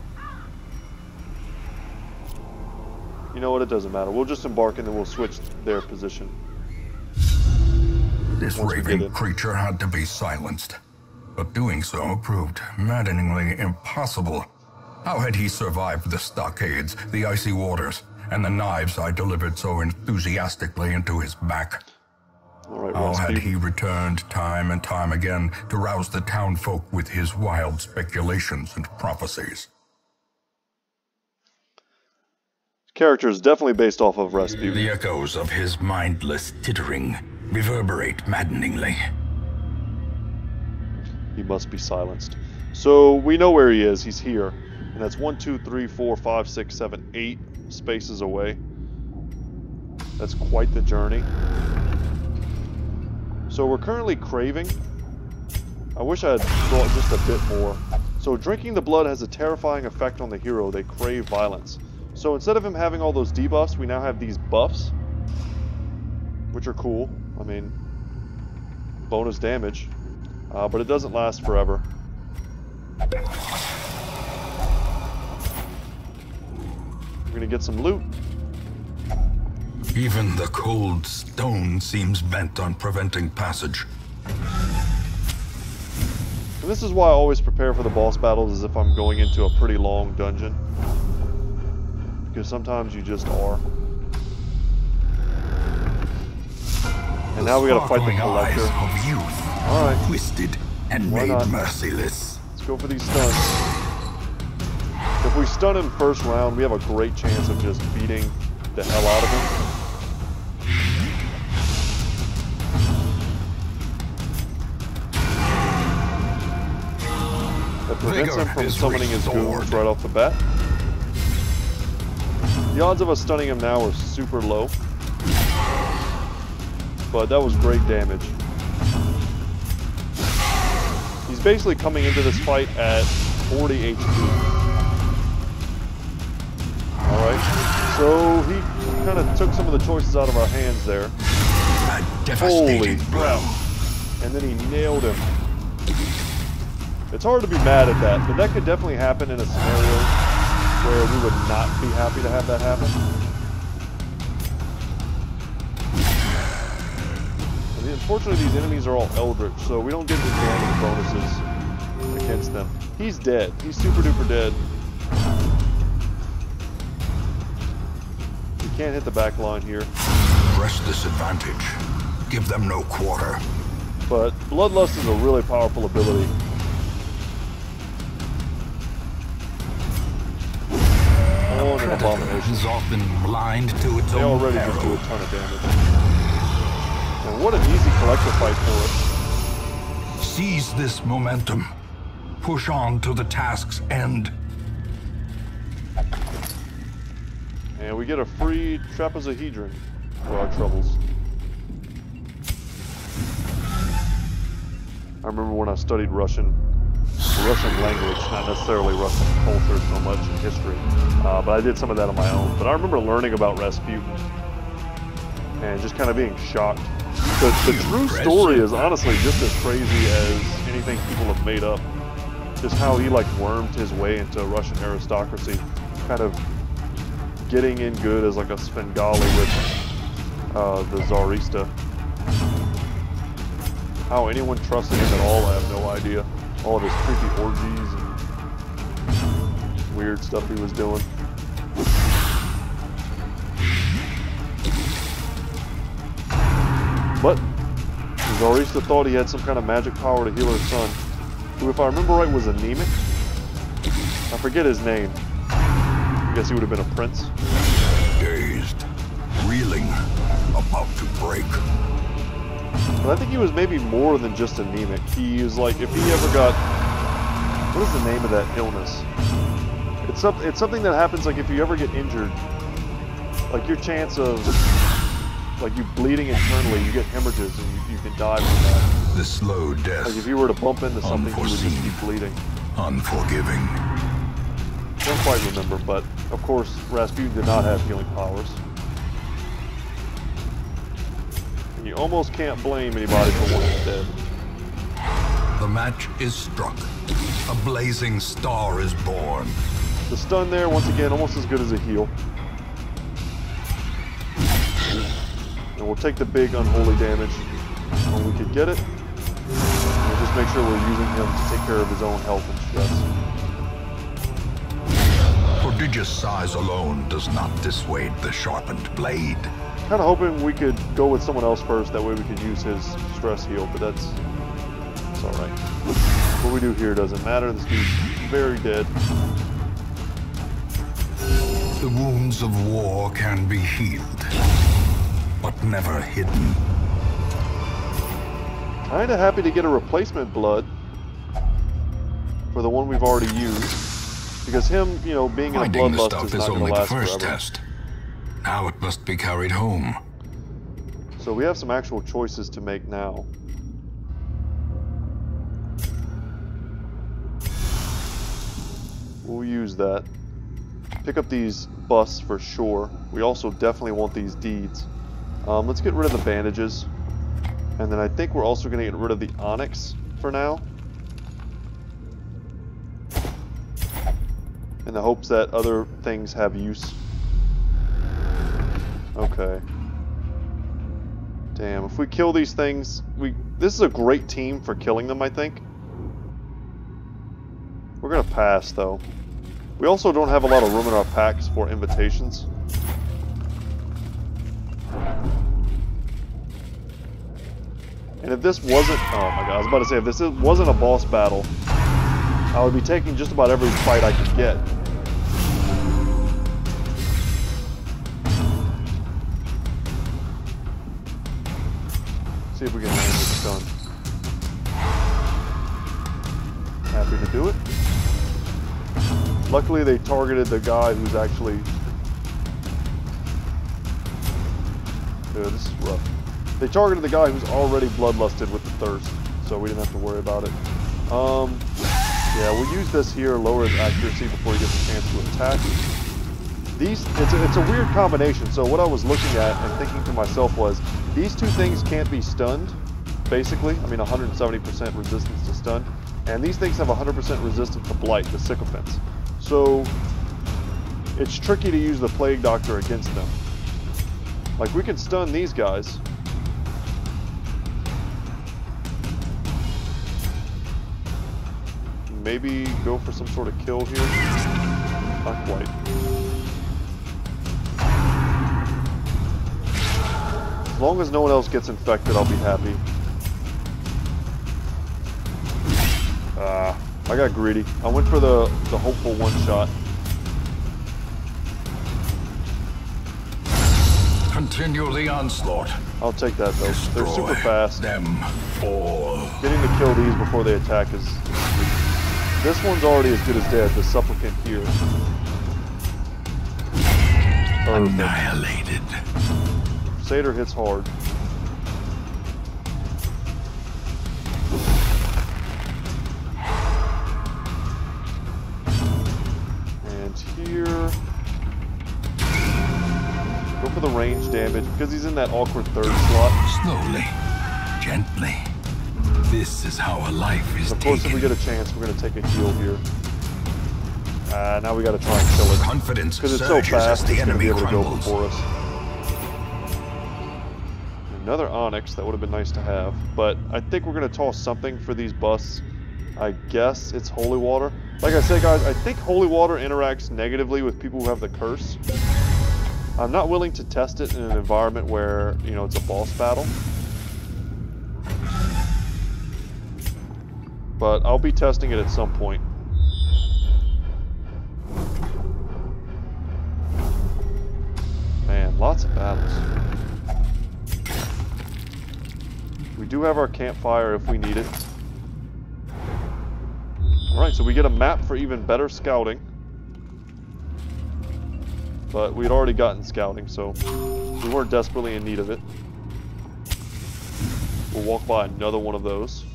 you know what, it doesn't matter. We'll just embark and then we'll switch their position. This raving creature had to be silenced, but doing so proved maddeningly impossible. How had he survived the stockades, the icy waters, and the knives I delivered so enthusiastically into his back? How had he returned time and time again to rouse the townfolk with his wild speculations and prophecies? Character is definitely based off of Rasputin. The echoes of his mindless tittering reverberate maddeningly. He must be silenced. So we know where he is. He's here. And that's 1, 2, 3, 4, 5, 6, 7, 8 spaces away. That's quite the journey. So we're currently craving. I wish I had brought just a bit more. So drinking the blood has a terrifying effect on the hero. They crave violence. So instead of him having all those debuffs, we now have these buffs, which are cool. I mean, bonus damage, but it doesn't last forever. We're gonna get some loot. Even the cold stone seems bent on preventing passage. And this is why I always prepare for the boss battles as if I'm going into a pretty long dungeon. Because sometimes you just are. And now we gotta fight the Collector. Of youth, alright. Twisted and made merciless. Let's go for these stuns. If we stun him first round, we have a great chance of just beating the hell out of him. That prevents him from summoning his goons right off the bat. The odds of us stunning him now are super low. But that was great damage. He's basically coming into this fight at 40 HP. Alright, so he kind of took some of the choices out of our hands there. Holy crap. And then he nailed him. It's hard to be mad at that, but that could definitely happen in a scenario where we would not be happy to have that happen. And unfortunately, these enemies are all Eldritch, so we don't get any damage bonuses against them. He's dead. He's super duper dead. We can't hit the back line here. Press disadvantage. Give them no quarter. But Bloodlust is a really powerful ability. Is often blind to its they own already peril. just do a ton of damage. And what an easy Collector fight for us. Seize this momentum. Push on to the task's end. And we get a free trapezohedron for our troubles. I remember when I studied Russian, the Russian language, not necessarily Russian culture so much in history, but I did some of that on my own. But I remember learning about Rasputin and just kind of being shocked The true story is honestly just as crazy as anything people have made up. Just how he like wormed his way into Russian aristocracy, kind of getting in good as like a Svengali with the Tsarista. How anyone trusted him at all, I have no idea. All of his creepy orgies and weird stuff he was doing. But Tsarista thought he had some kind of magic power to heal her son, who, if I remember right, was anemic. I forget his name. I guess he would have been a prince. Dazed, reeling, about to break. But I think he was maybe more than just anemic. He was like, if he ever got, what is the name of that illness? It's something that happens like if you ever get injured, like your chance of like you bleeding internally, you get hemorrhages and you can die from that. The slow death. Like if you were to bump into something, you would just be bleeding. Unforgiving. Don't quite remember, but of course Rasputin did not have healing powers. And you almost can't blame anybody for one who's dead. The match is struck. A blazing star is born. The stun there, once again, almost as good as a heal. And we'll take the big unholy damage when we could get it. We'll just make sure we're using him to take care of his own health and stress. Prodigious size alone does not dissuade the sharpened blade. Kind of hoping we could go with someone else first, that way we could use his stress heal, but that's alright. What we do here doesn't matter, this dude's very dead. The wounds of war can be healed, but never hidden. Kinda happy to get a replacement blood for the one we've already used, because him, you know, being in a bloodlust is not going to last forever. Test. Now it must be carried home. So we have some actual choices to make now. We'll use that. Pick up these busts for sure. We also definitely want these deeds. Let's get rid of the bandages. And then I think we're also going to get rid of the onyx for now. In the hopes that other things have use. Okay. Damn, if we kill these things, this is a great team for killing them, I think. We're gonna pass, though. We also don't have a lot of room in our packs for invitations. And if this wasn't... Oh my god, I was about to say, if this wasn't a boss battle, I would be taking just about every fight I could get. See if we can land this stun. Happy to do it. Luckily they targeted the guy who's actually... Dude, this is rough. They targeted the guy who's already bloodlusted with the thirst, so we didn't have to worry about it. Yeah, we'll use this here, lower his accuracy before he gets a chance to attack. It's a weird combination, so what I was looking at and thinking to myself was, these two things can't be stunned, basically. I mean, 170% resistance to stun. And these things have 100% resistance to blight, the sycophants. So, it's tricky to use the Plague Doctor against them. Like, we can stun these guys. Maybe go for some sort of kill here. Not quite. As long as no one else gets infected, I'll be happy. I got greedy. I went for the hopeful one shot. Continue the onslaught. I'll take that though. Destroy They're super fast. Them all. Getting to kill these before they attack is sweet. This one's already as good as dead, the supplicant here. Annihilated. Crusader hits hard. And here... Go for the range damage, because he's in that awkward third slot. Slowly, gently. This is how a life is Of course, taken. if we get a chance, we're going to take a heal here. Now we got to try and kill it. Confidence Because it's so surges fast, as the it's going to be enemy able to go crumbles. before us. Another onyx, that would have been nice to have. But I think we're going to toss something for these busts. I guess it's holy water. Like I said, guys, I think holy water interacts negatively with people who have the curse. I'm not willing to test it in an environment where, you know, it's a boss battle. But I'll be testing it at some point. Man, lots of battles. We do have our campfire if we need it. Alright, so we get a map for even better scouting. But we'd already gotten scouting, so we weren't desperately in need of it. We'll walk by another one of those.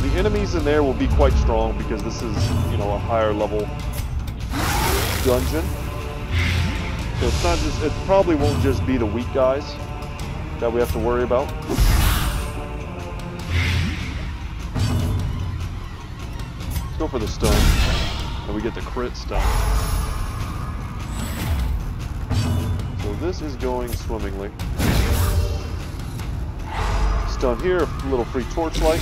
The enemies in there will be quite strong because this is, you know, a higher level dungeon. So it's not just, it probably won't just be the weak guys that we have to worry about. Let's go for the stun, and we get the crit stun. So this is going swimmingly. Stun here, a little free torchlight.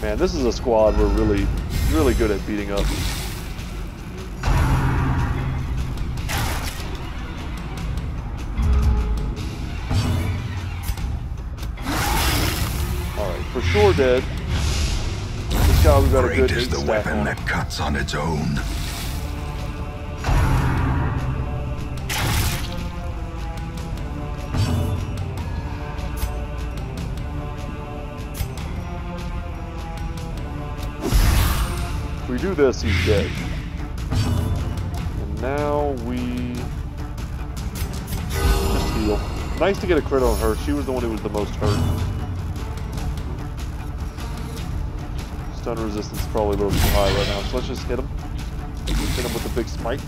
Man, this is a squad we're really good at beating up. Alright, for sure dead. This guy, we've got a good 8 Great is the stack weapon on. that cuts on its own. If we do this, he's dead. And now we just heal. Nice to get a crit on her. She was the one who was the most hurt. Stun resistance is probably a little too high right now, so let's just hit him. Hit him with a big smite.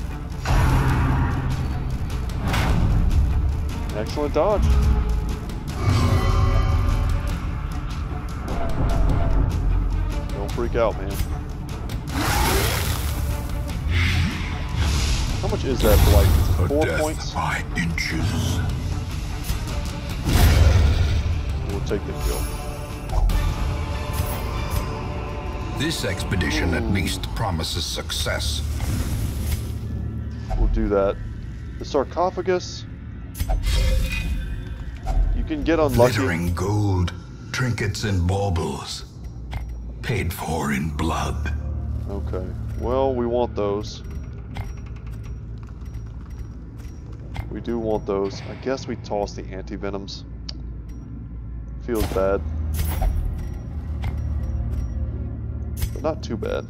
Excellent dodge. Don't freak out, man. How much is that blight? 4 points? By inches. We'll take the kill. This expedition at least promises success. We'll do that. The sarcophagus. You can get unlucky. Glittering gold, trinkets and baubles. Paid for in blood. Okay. Well, we want those. We do want those. I guess we toss the anti-venoms. Feels bad. But not too bad.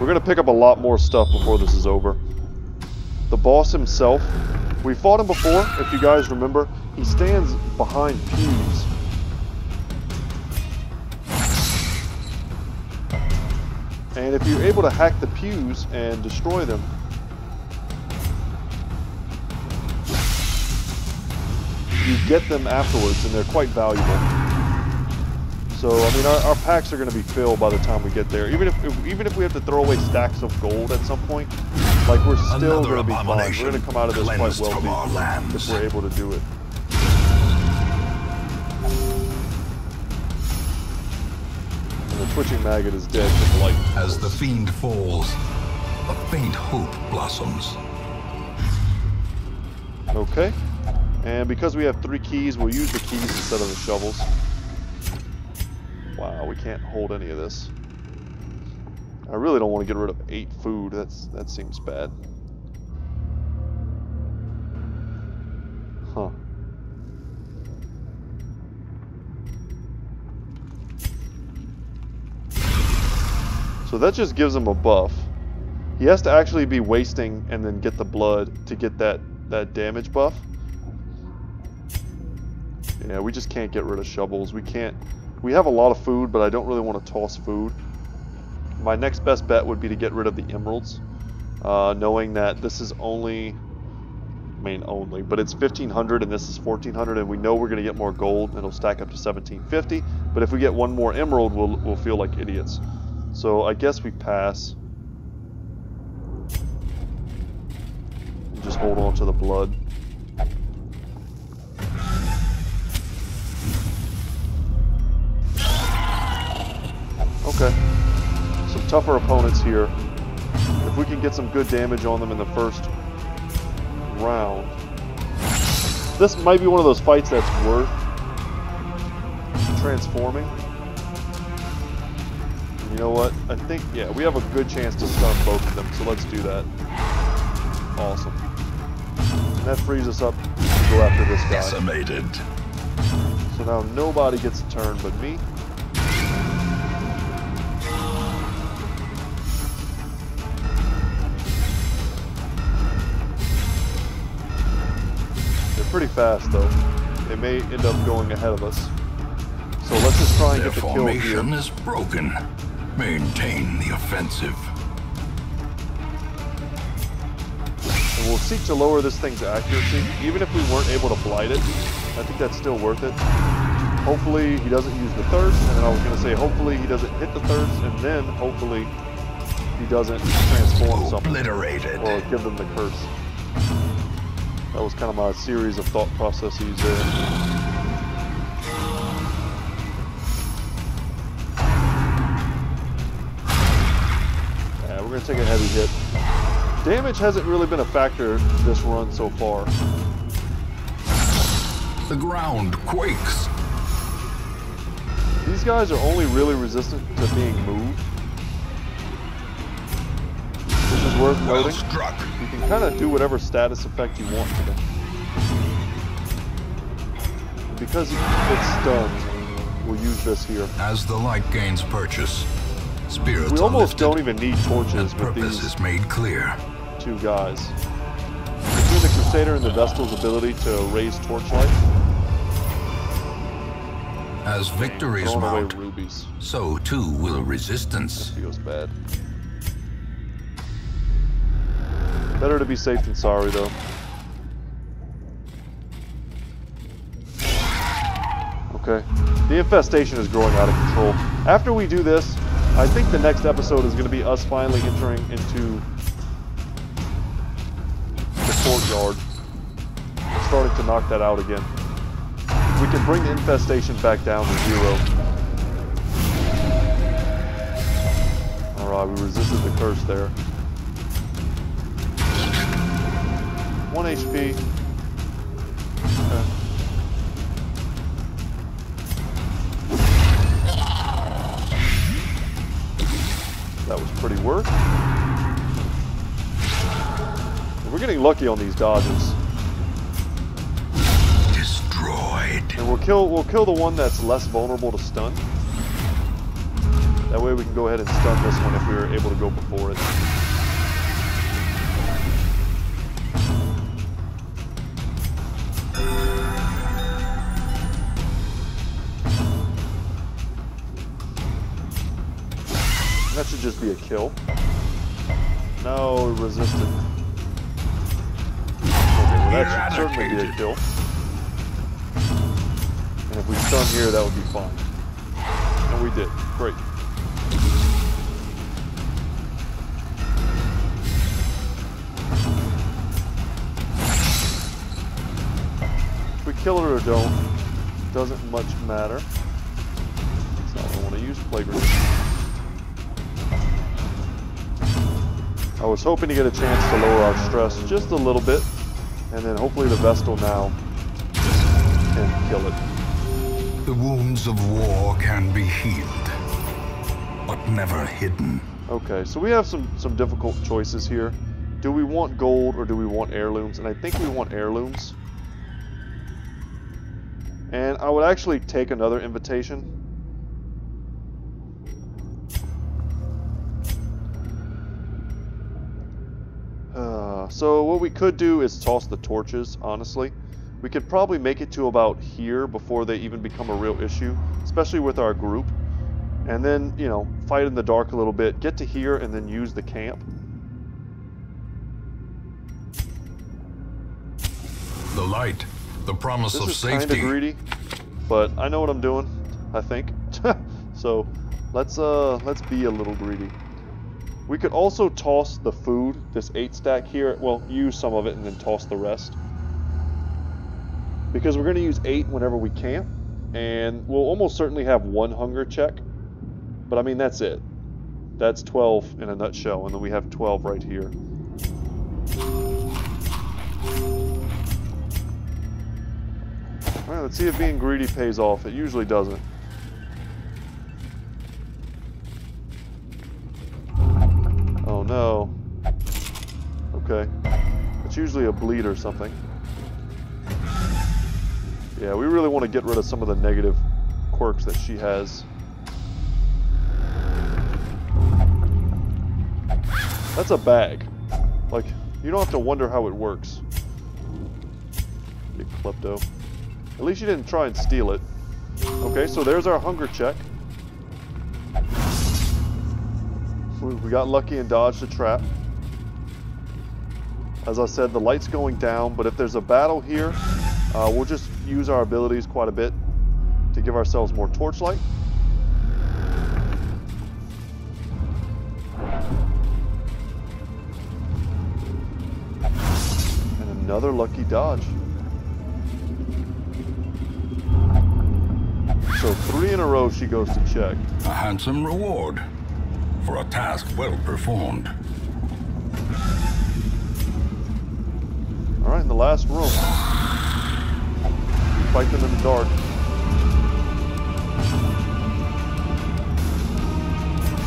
We're going to pick up a lot more stuff before this is over. The boss himself, we fought him before, if you guys remember. He stands behind pews. And if you're able to hack the pews and destroy them, you get them afterwards, and they're quite valuable. So, I mean, our packs are going to be filled by the time we get there. Even if we have to throw away stacks of gold at some point, like, we're still going to be fine. We're going to come out of this quite wealthy if we're able to do it. And the twitching maggot is dead to the light. As the fiend falls, a faint hope blossoms. Okay. And because we have 3 keys, we'll use the keys instead of the shovels. Wow, we can't hold any of this. I really don't want to get rid of 8 food. That seems bad. Huh. So that just gives him a buff. He has to actually be wasting and then get the blood to get that damage buff. Yeah, we just can't get rid of shovels. We have a lot of food, but I don't really want to toss food. My next best bet would be to get rid of the emeralds. knowing that this is only, I mean only, but it's 1500 and this is 1400, and we know we're going to get more gold and it'll stack up to 1750, but if we get one more emerald, we'll feel like idiots. So I guess we pass. And just hold on to the blood. Okay. Some tougher opponents here. If we can get some good damage on them in the first round. This might be one of those fights that's worth transforming. You know what? I think, yeah, we have a good chance to stun both of them, so let's do that. Awesome. And that frees us up to go after this guy. Decimated. So now nobody gets a turn but me. They're pretty fast though. They may end up going ahead of us. So let's just try and get the kill here. Their formation is broken. Maintain the offensive. And we'll seek to lower this thing's accuracy. Even if we weren't able to blight it, I think that's still worth it. Hopefully he doesn't use the thirst, and then I was going to say hopefully he doesn't hit the thirst, and then hopefully he doesn't transform something. Obliterated. Or give them the curse. That was kind of my series of thought processes there. We're going to take a heavy hit. Damage hasn't really been a factor this run so far. The ground quakes. These guys are only really resistant to being moved. This is worth noting. Struck. You can kind of do whatever status effect you want to them. Because it's stunned, we'll use this here. As the light gains purchase, spirits we are almost lifted, don't even need torches and with purpose these is made clear. two guys. Between the Crusader and the Vestal's ability to raise torchlight, As victories throwing away mount, rubies. so too will resistance. This feels bad. Better to be safe than sorry, though. Okay. The infestation is growing out of control. After we do this, I think the next episode is going to be us finally entering into the courtyard. Starting to knock that out again. We can bring the infestation back down to 0. Alright, we resisted the curse there. 1 HP. Okay. That was pretty worth. We're getting lucky on these dodges. Destroyed. And we'll kill the one that's less vulnerable to stun. That way we can go ahead and stun this one if we were able to go before it. That should just be a kill. No, it resisted. Okay, well that should certainly be a kill. And if we stun here, that would be fine. And we did. Great. If we kill it or don't, doesn't much matter. That's not what I want to use. Plague. I was hoping to get a chance to lower our stress just a little bit, and then hopefully the Vestal now can kill it. The wounds of war can be healed, but never hidden. Okay, so we have some difficult choices here. Do we want gold or do we want heirlooms? And I think we want heirlooms. And I would actually take another invitation. So what we could do is toss the torches, honestly. We could probably make it to about here before they even become a real issue, especially with our group. And then, you know, fight in the dark a little bit, get to here, and then use the camp. The light. The promise This of is kind of safety. greedy, but I know what I'm doing, I think. So let's be a little greedy. We could also toss the food, this 8 stack here. Well, use some of it and then toss the rest. Because we're going to use 8 whenever we camp, and we'll almost certainly have 1 hunger check. But I mean, that's it. That's 12 in a nutshell, and then we have 12 right here. Alright, let's see if being greedy pays off. It usually doesn't. Oh no. Okay. It's usually a bleed or something. Yeah, we really want to get rid of some of the negative quirks that she has. That's a bag. Like, you don't have to wonder how it works. Big klepto. At least you didn't try and steal it. Okay, so there's our hunger check. We got lucky and dodged a trap. As I said, the light's going down, but if there's a battle here, we'll just use our abilities quite a bit to give ourselves more torchlight. And another lucky dodge. So 3 in a row she goes to check. A handsome reward for a task well performed. Alright, in the last room. Fight them in the dark.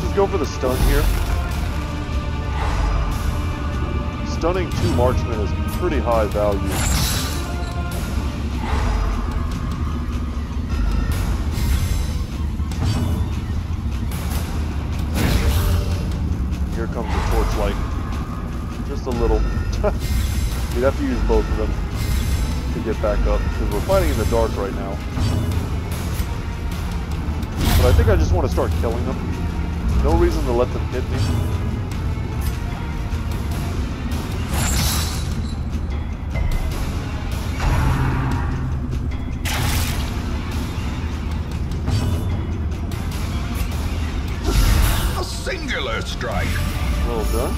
Just go for the stun here. Stunning 2 marksmen is pretty high value. Here comes the torchlight. Just a little. You'd have to use both of them to get back up, because we're fighting in the dark right now. But I think I just want to start killing them. No reason to let them hit me. A singular strike. Well done.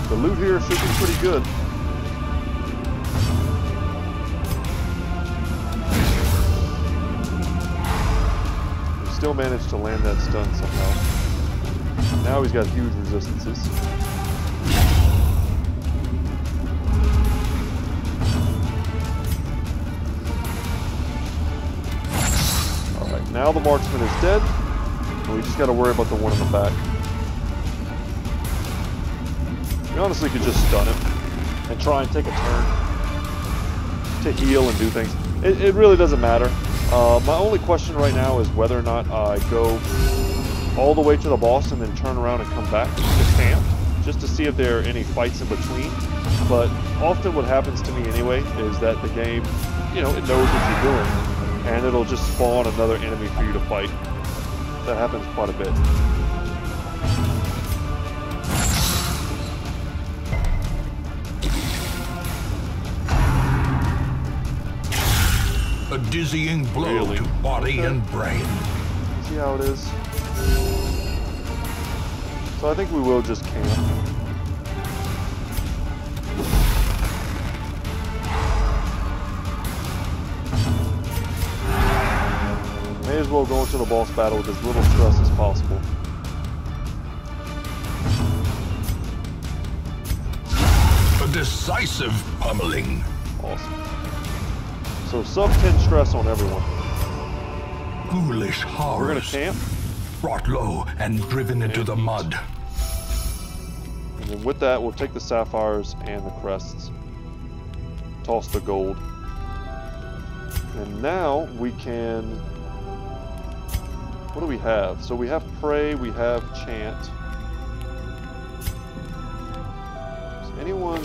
The loot here should be pretty good. We still managed to land that stun somehow. Now he's got huge resistances. Alright, now the marksman is dead. And we just got to worry about the one in the back. We honestly could just stun him and try and take a turn to heal and do things. It really doesn't matter. My only question right now is whether or not I go all the way to the boss and then turn around and come back to camp, just to see if there are any fights in between. But often what happens to me anyway is that the game, you know, it knows what you're doing, and it'll just spawn another enemy for you to fight. That happens quite a bit. A dizzying blow Really? to body and brain. See how it is? So I think we will just camp. May as well go into the boss battle with as little stress as possible. A decisive pummeling. Awesome. So sub 10 stress on everyone. Ghoulish We're horrors. gonna camp, Brought low and driven into the mud. and then with that we'll take the sapphires and the crests. Toss the gold. And now we can... What do we have? So we have pray, we have chant. Is anyone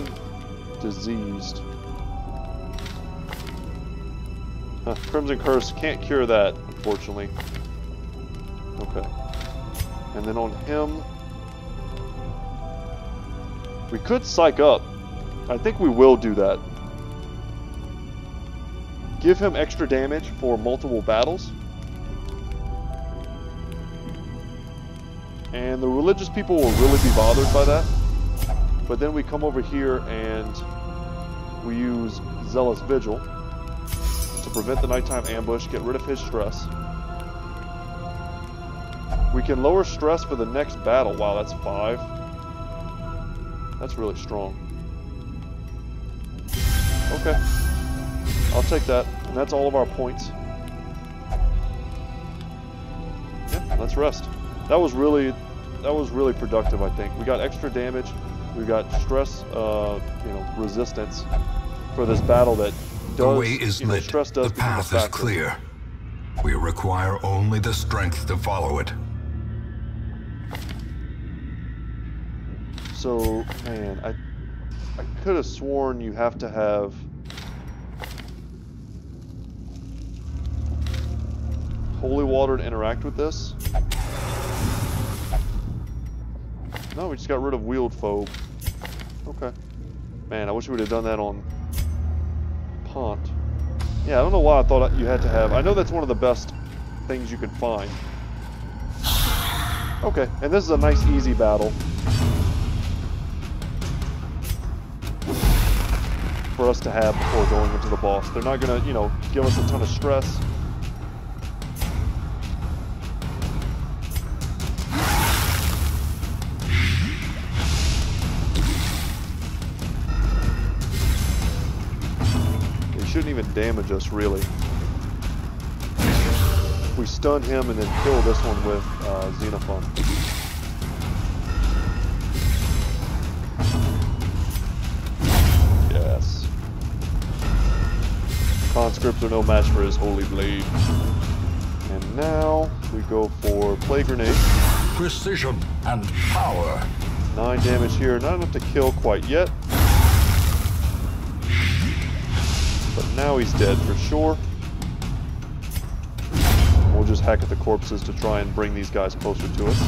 diseased? Crimson Curse, can't cure that, unfortunately. Okay. And then on him, we could psych up I think we will do that. Give him extra damage for multiple battles. And the religious people will really be bothered by that. But then we come over here and we use Zealous Vigil to prevent the nighttime ambush, get rid of his stress. We can lower stress for the next battle. Wow, that's 5. That's really strong. Okay. I'll take that. And that's all of our points. Yeah, let's rest. That was really productive, I think. We got extra damage. We got stress, resistance for this battle that does. The way is lit. Stress does the path is clear. We require only the strength to follow it. So, man, I could have sworn you have to have holy water to interact with this. No, we just got rid of wield phobe. Okay. Man, I wish we would have done that on Pont. Yeah, I don't know why I thought you had to have. I know that's one of the best things you could find. Okay, and this is a nice easy battle for us to have before going into the boss. They're not gonna, give us a ton of stress. Shouldn't even damage us, really. We stun him and then kill this one with Xenophon. Yes. Conscripts are no match for his holy blade. And now we go for Plague Grenade. Precision and power. 9 damage here, not enough to kill quite yet. But now he's dead for sure. We'll just hack at the corpses to try and bring these guys closer to us.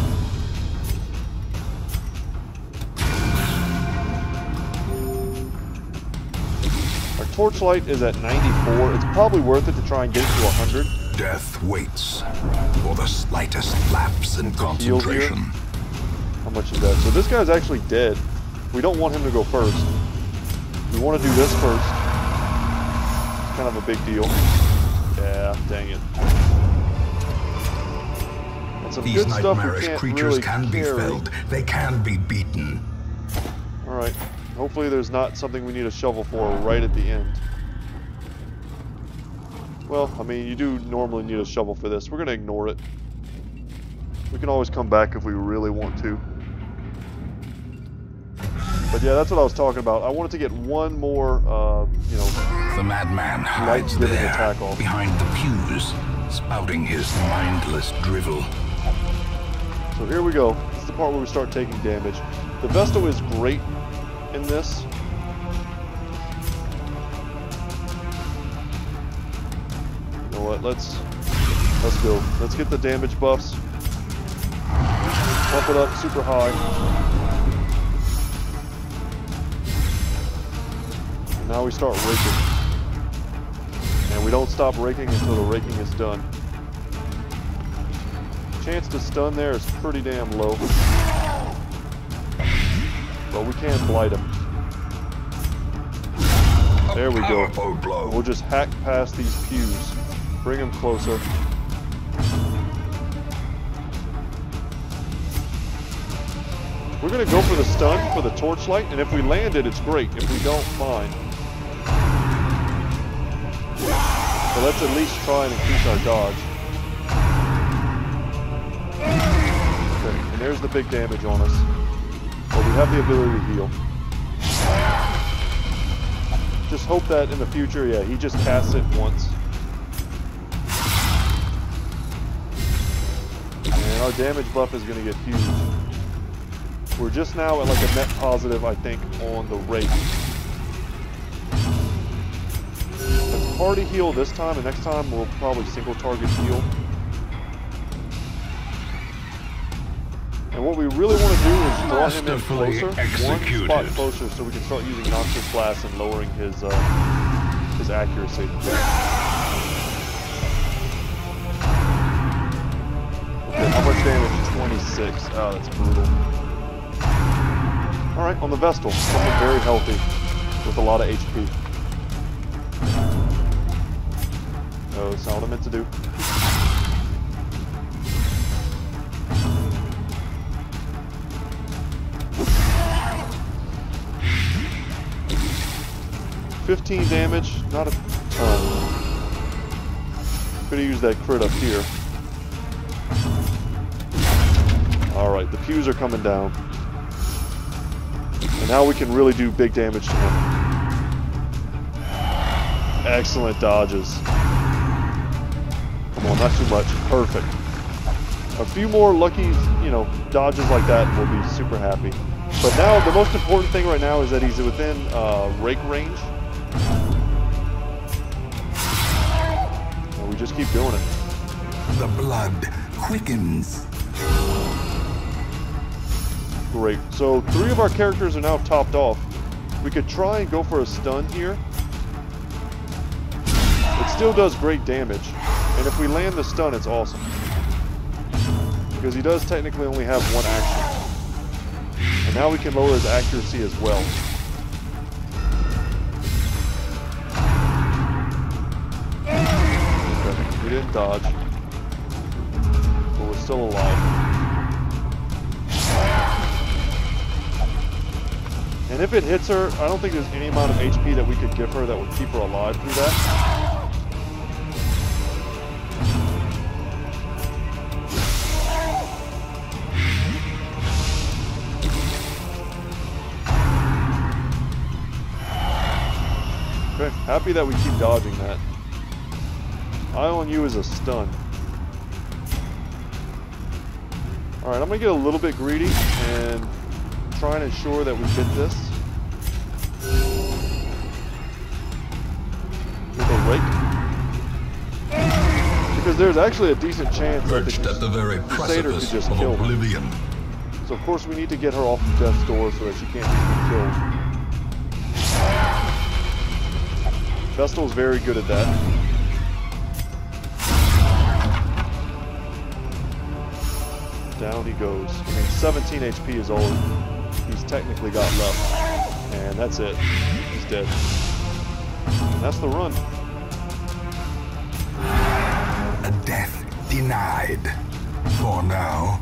Our torchlight is at 94. It's probably worth it to try and get it to 100. Death waits for the slightest lapse in concentration. How much is that? So this guy's actually dead. We don't want him to go first. We want to do this first. Kind of a big deal. Yeah, dang it. And some These good stuff we nightmarish can't creatures really can be carry. felled. They can be beaten. Alright. Hopefully there's not something we need a shovel for right at the end. Well, I mean, you do normally need a shovel for this. We're going to ignore it. We can always come back if we really want to. But yeah, that's what I was talking about. I wanted to get one more, The madman hides there, attack off. behind the pews, spouting his mindless drivel. So here we go. This is the part where we start taking damage. The Vesto is great in this. You know what? Let's go. Let's get the damage buffs. Bump it up super high. Now we start raking. And we don't stop raking until the raking is done. Chance to stun there is pretty damn low. But we can blight him. There we go. We'll just hack past these pews. Bring him closer. We're going to go for the stun for the torchlight, and if we land it, it's great. If we don't, fine. So let's at least try and increase our dodge. Okay, and there's the big damage on us. But we have the ability to heal. Just hope that in the future, yeah, he just casts it once. And our damage buff is going to get huge. We're just now at like a net positive, I think, on the rate. Let's party heal this time, and next time we'll probably single target heal. And what we really want to do is draw him in Masterfully closer, executed. one spot closer, so we can start using Noxious Blast and lowering his accuracy. Okay, how much damage? 26. Oh, that's brutal. Alright, on the Vestal, someone very healthy with a lot of HP. No, that's not what I meant to do. $15 damage, not a ton. Could have used that crit up here. Alright, the pews are coming down. And now we can really do big damage to him. Excellent dodges. Come on, not too much. Perfect. A few more lucky, you know, dodges like that, and we'll be super happy. But now, the most important thing right now is that he's within rake range. And we just keep doing it. The blood quickens. Great. So 3 of our characters are now topped off. We could try and go for a stun here. It still does great damage. And if we land the stun, it's awesome. Because he does technically only have 1 action. And now we can lower his accuracy as well. Okay, we didn't dodge. But we're still alive. And if it hits her, I don't think there's any amount of HP that we could give her that would keep her alive through that. Okay, happy that we keep dodging that. Eye on you is a stun. Alright, I'm going to get a little bit greedy and try and ensure that we get this. With a rake. Because there's actually a decent chance that the very Crusader could just kill her. oblivion. So of course we need to get her off of death's door so that she can't just be killed. Vestal's very good at that. Down he goes. I mean, 17 HP is all he's technically got left. And that's it. He's dead. And that's the run. A death denied. For now.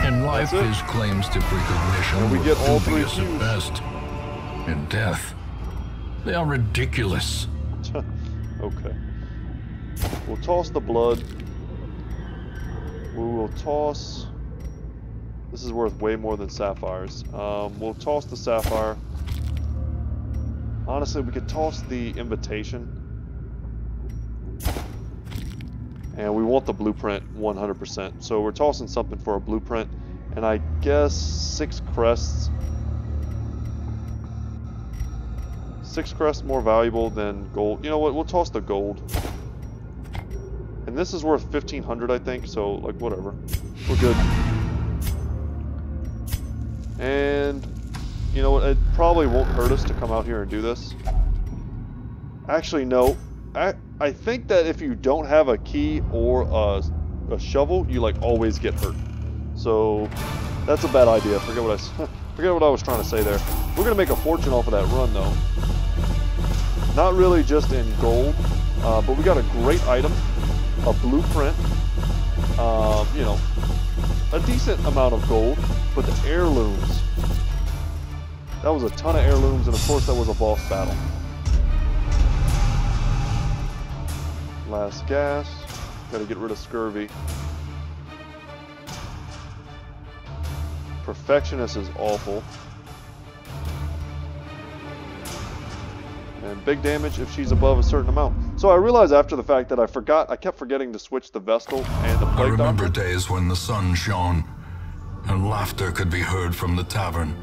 In life, his claims to recognition and we get all 3 dubious at best. In death, they are ridiculous. Okay. We'll toss the blood. We will toss... This is worth way more than sapphires. We'll toss the sapphire. Honestly, we could toss the invitation. And we want the blueprint 100%. So we're tossing something for a blueprint. And I guess 6 crests. 6 crests more valuable than gold. You know what? We'll toss the gold. And this is worth 1,500, I think. So, like, whatever. We're good. And, you know what? It probably won't hurt us to come out here and do this. Actually, no. I think that if you don't have a key or a shovel, you, like, always get hurt. So, that's a bad idea. Forget what I was trying to say there. We're going to make a fortune off of that run, though. Not really just in gold, but we got a great item, a blueprint, you know, a decent amount of gold, but the heirlooms, that was a ton of heirlooms, and of course that was a boss battle. Last gas, gotta get rid of scurvy. Perfectionist is awful. And big damage if she's above a certain amount. So I realized after the fact that I kept forgetting to switch the Vestal and the Plague I remember Doctor. days when the sun shone and laughter could be heard from the tavern.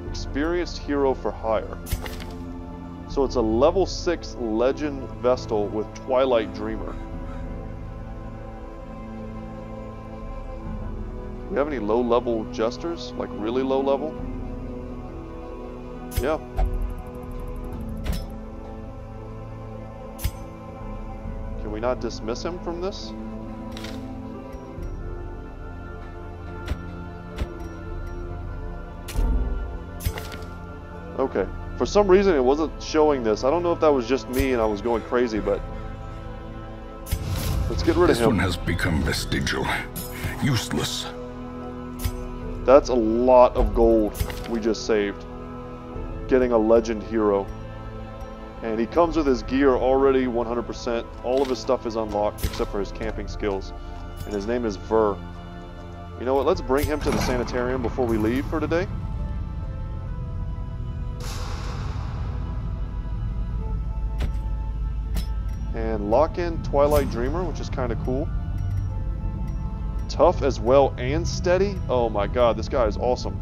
Experienced hero for hire. So it's a level 6 Legend Vestal with Twilight Dreamer. Do we have any low-level Jesters? Like really low-level? Yeah. Can we not dismiss him from this? Okay. For some reason it wasn't showing this. I don't know if that was just me and I was going crazy, but let's get rid of him. This one has become vestigial. Useless. That's a lot of gold we just saved. Getting a legend hero. And he comes with his gear already 100%. All of his stuff is unlocked except for his camping skills. And his name is Ver. You know what? Let's bring him to the sanitarium before we leave for today. And lock in Twilight Dreamer, which is kind of cool. Tough as well and steady. Oh my god, this guy is awesome.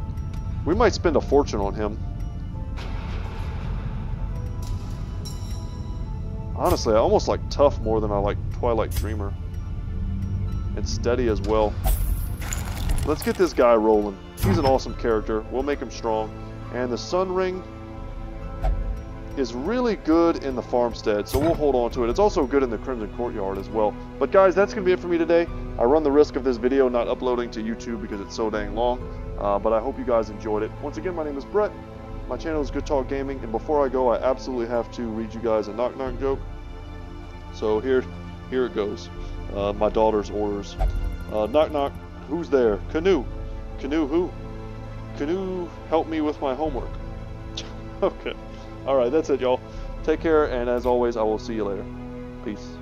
We might spend a fortune on him. Honestly, I almost like Tough more than I like Twilight Dreamer. And steady as well. Let's get this guy rolling. He's an awesome character. We'll make him strong. And the Sun Ring is really good in the farmstead, so we'll hold on to it. It's also good in the Crimson Courtyard as well. But guys, that's going to be it for me today. I run the risk of this video not uploading to YouTube because it's so dang long, but I hope you guys enjoyed it. Once again, my name is Brett. My channel is Goodtalk Gaming, and before I go, I absolutely have to read you guys a knock-knock joke. So here it goes. My daughter's orders. Knock knock, who's there? Canoe. Canoe who? Canoe, help me with my homework. Okay. Alright, that's it, y'all. Take care, and as always, I will see you later. Peace.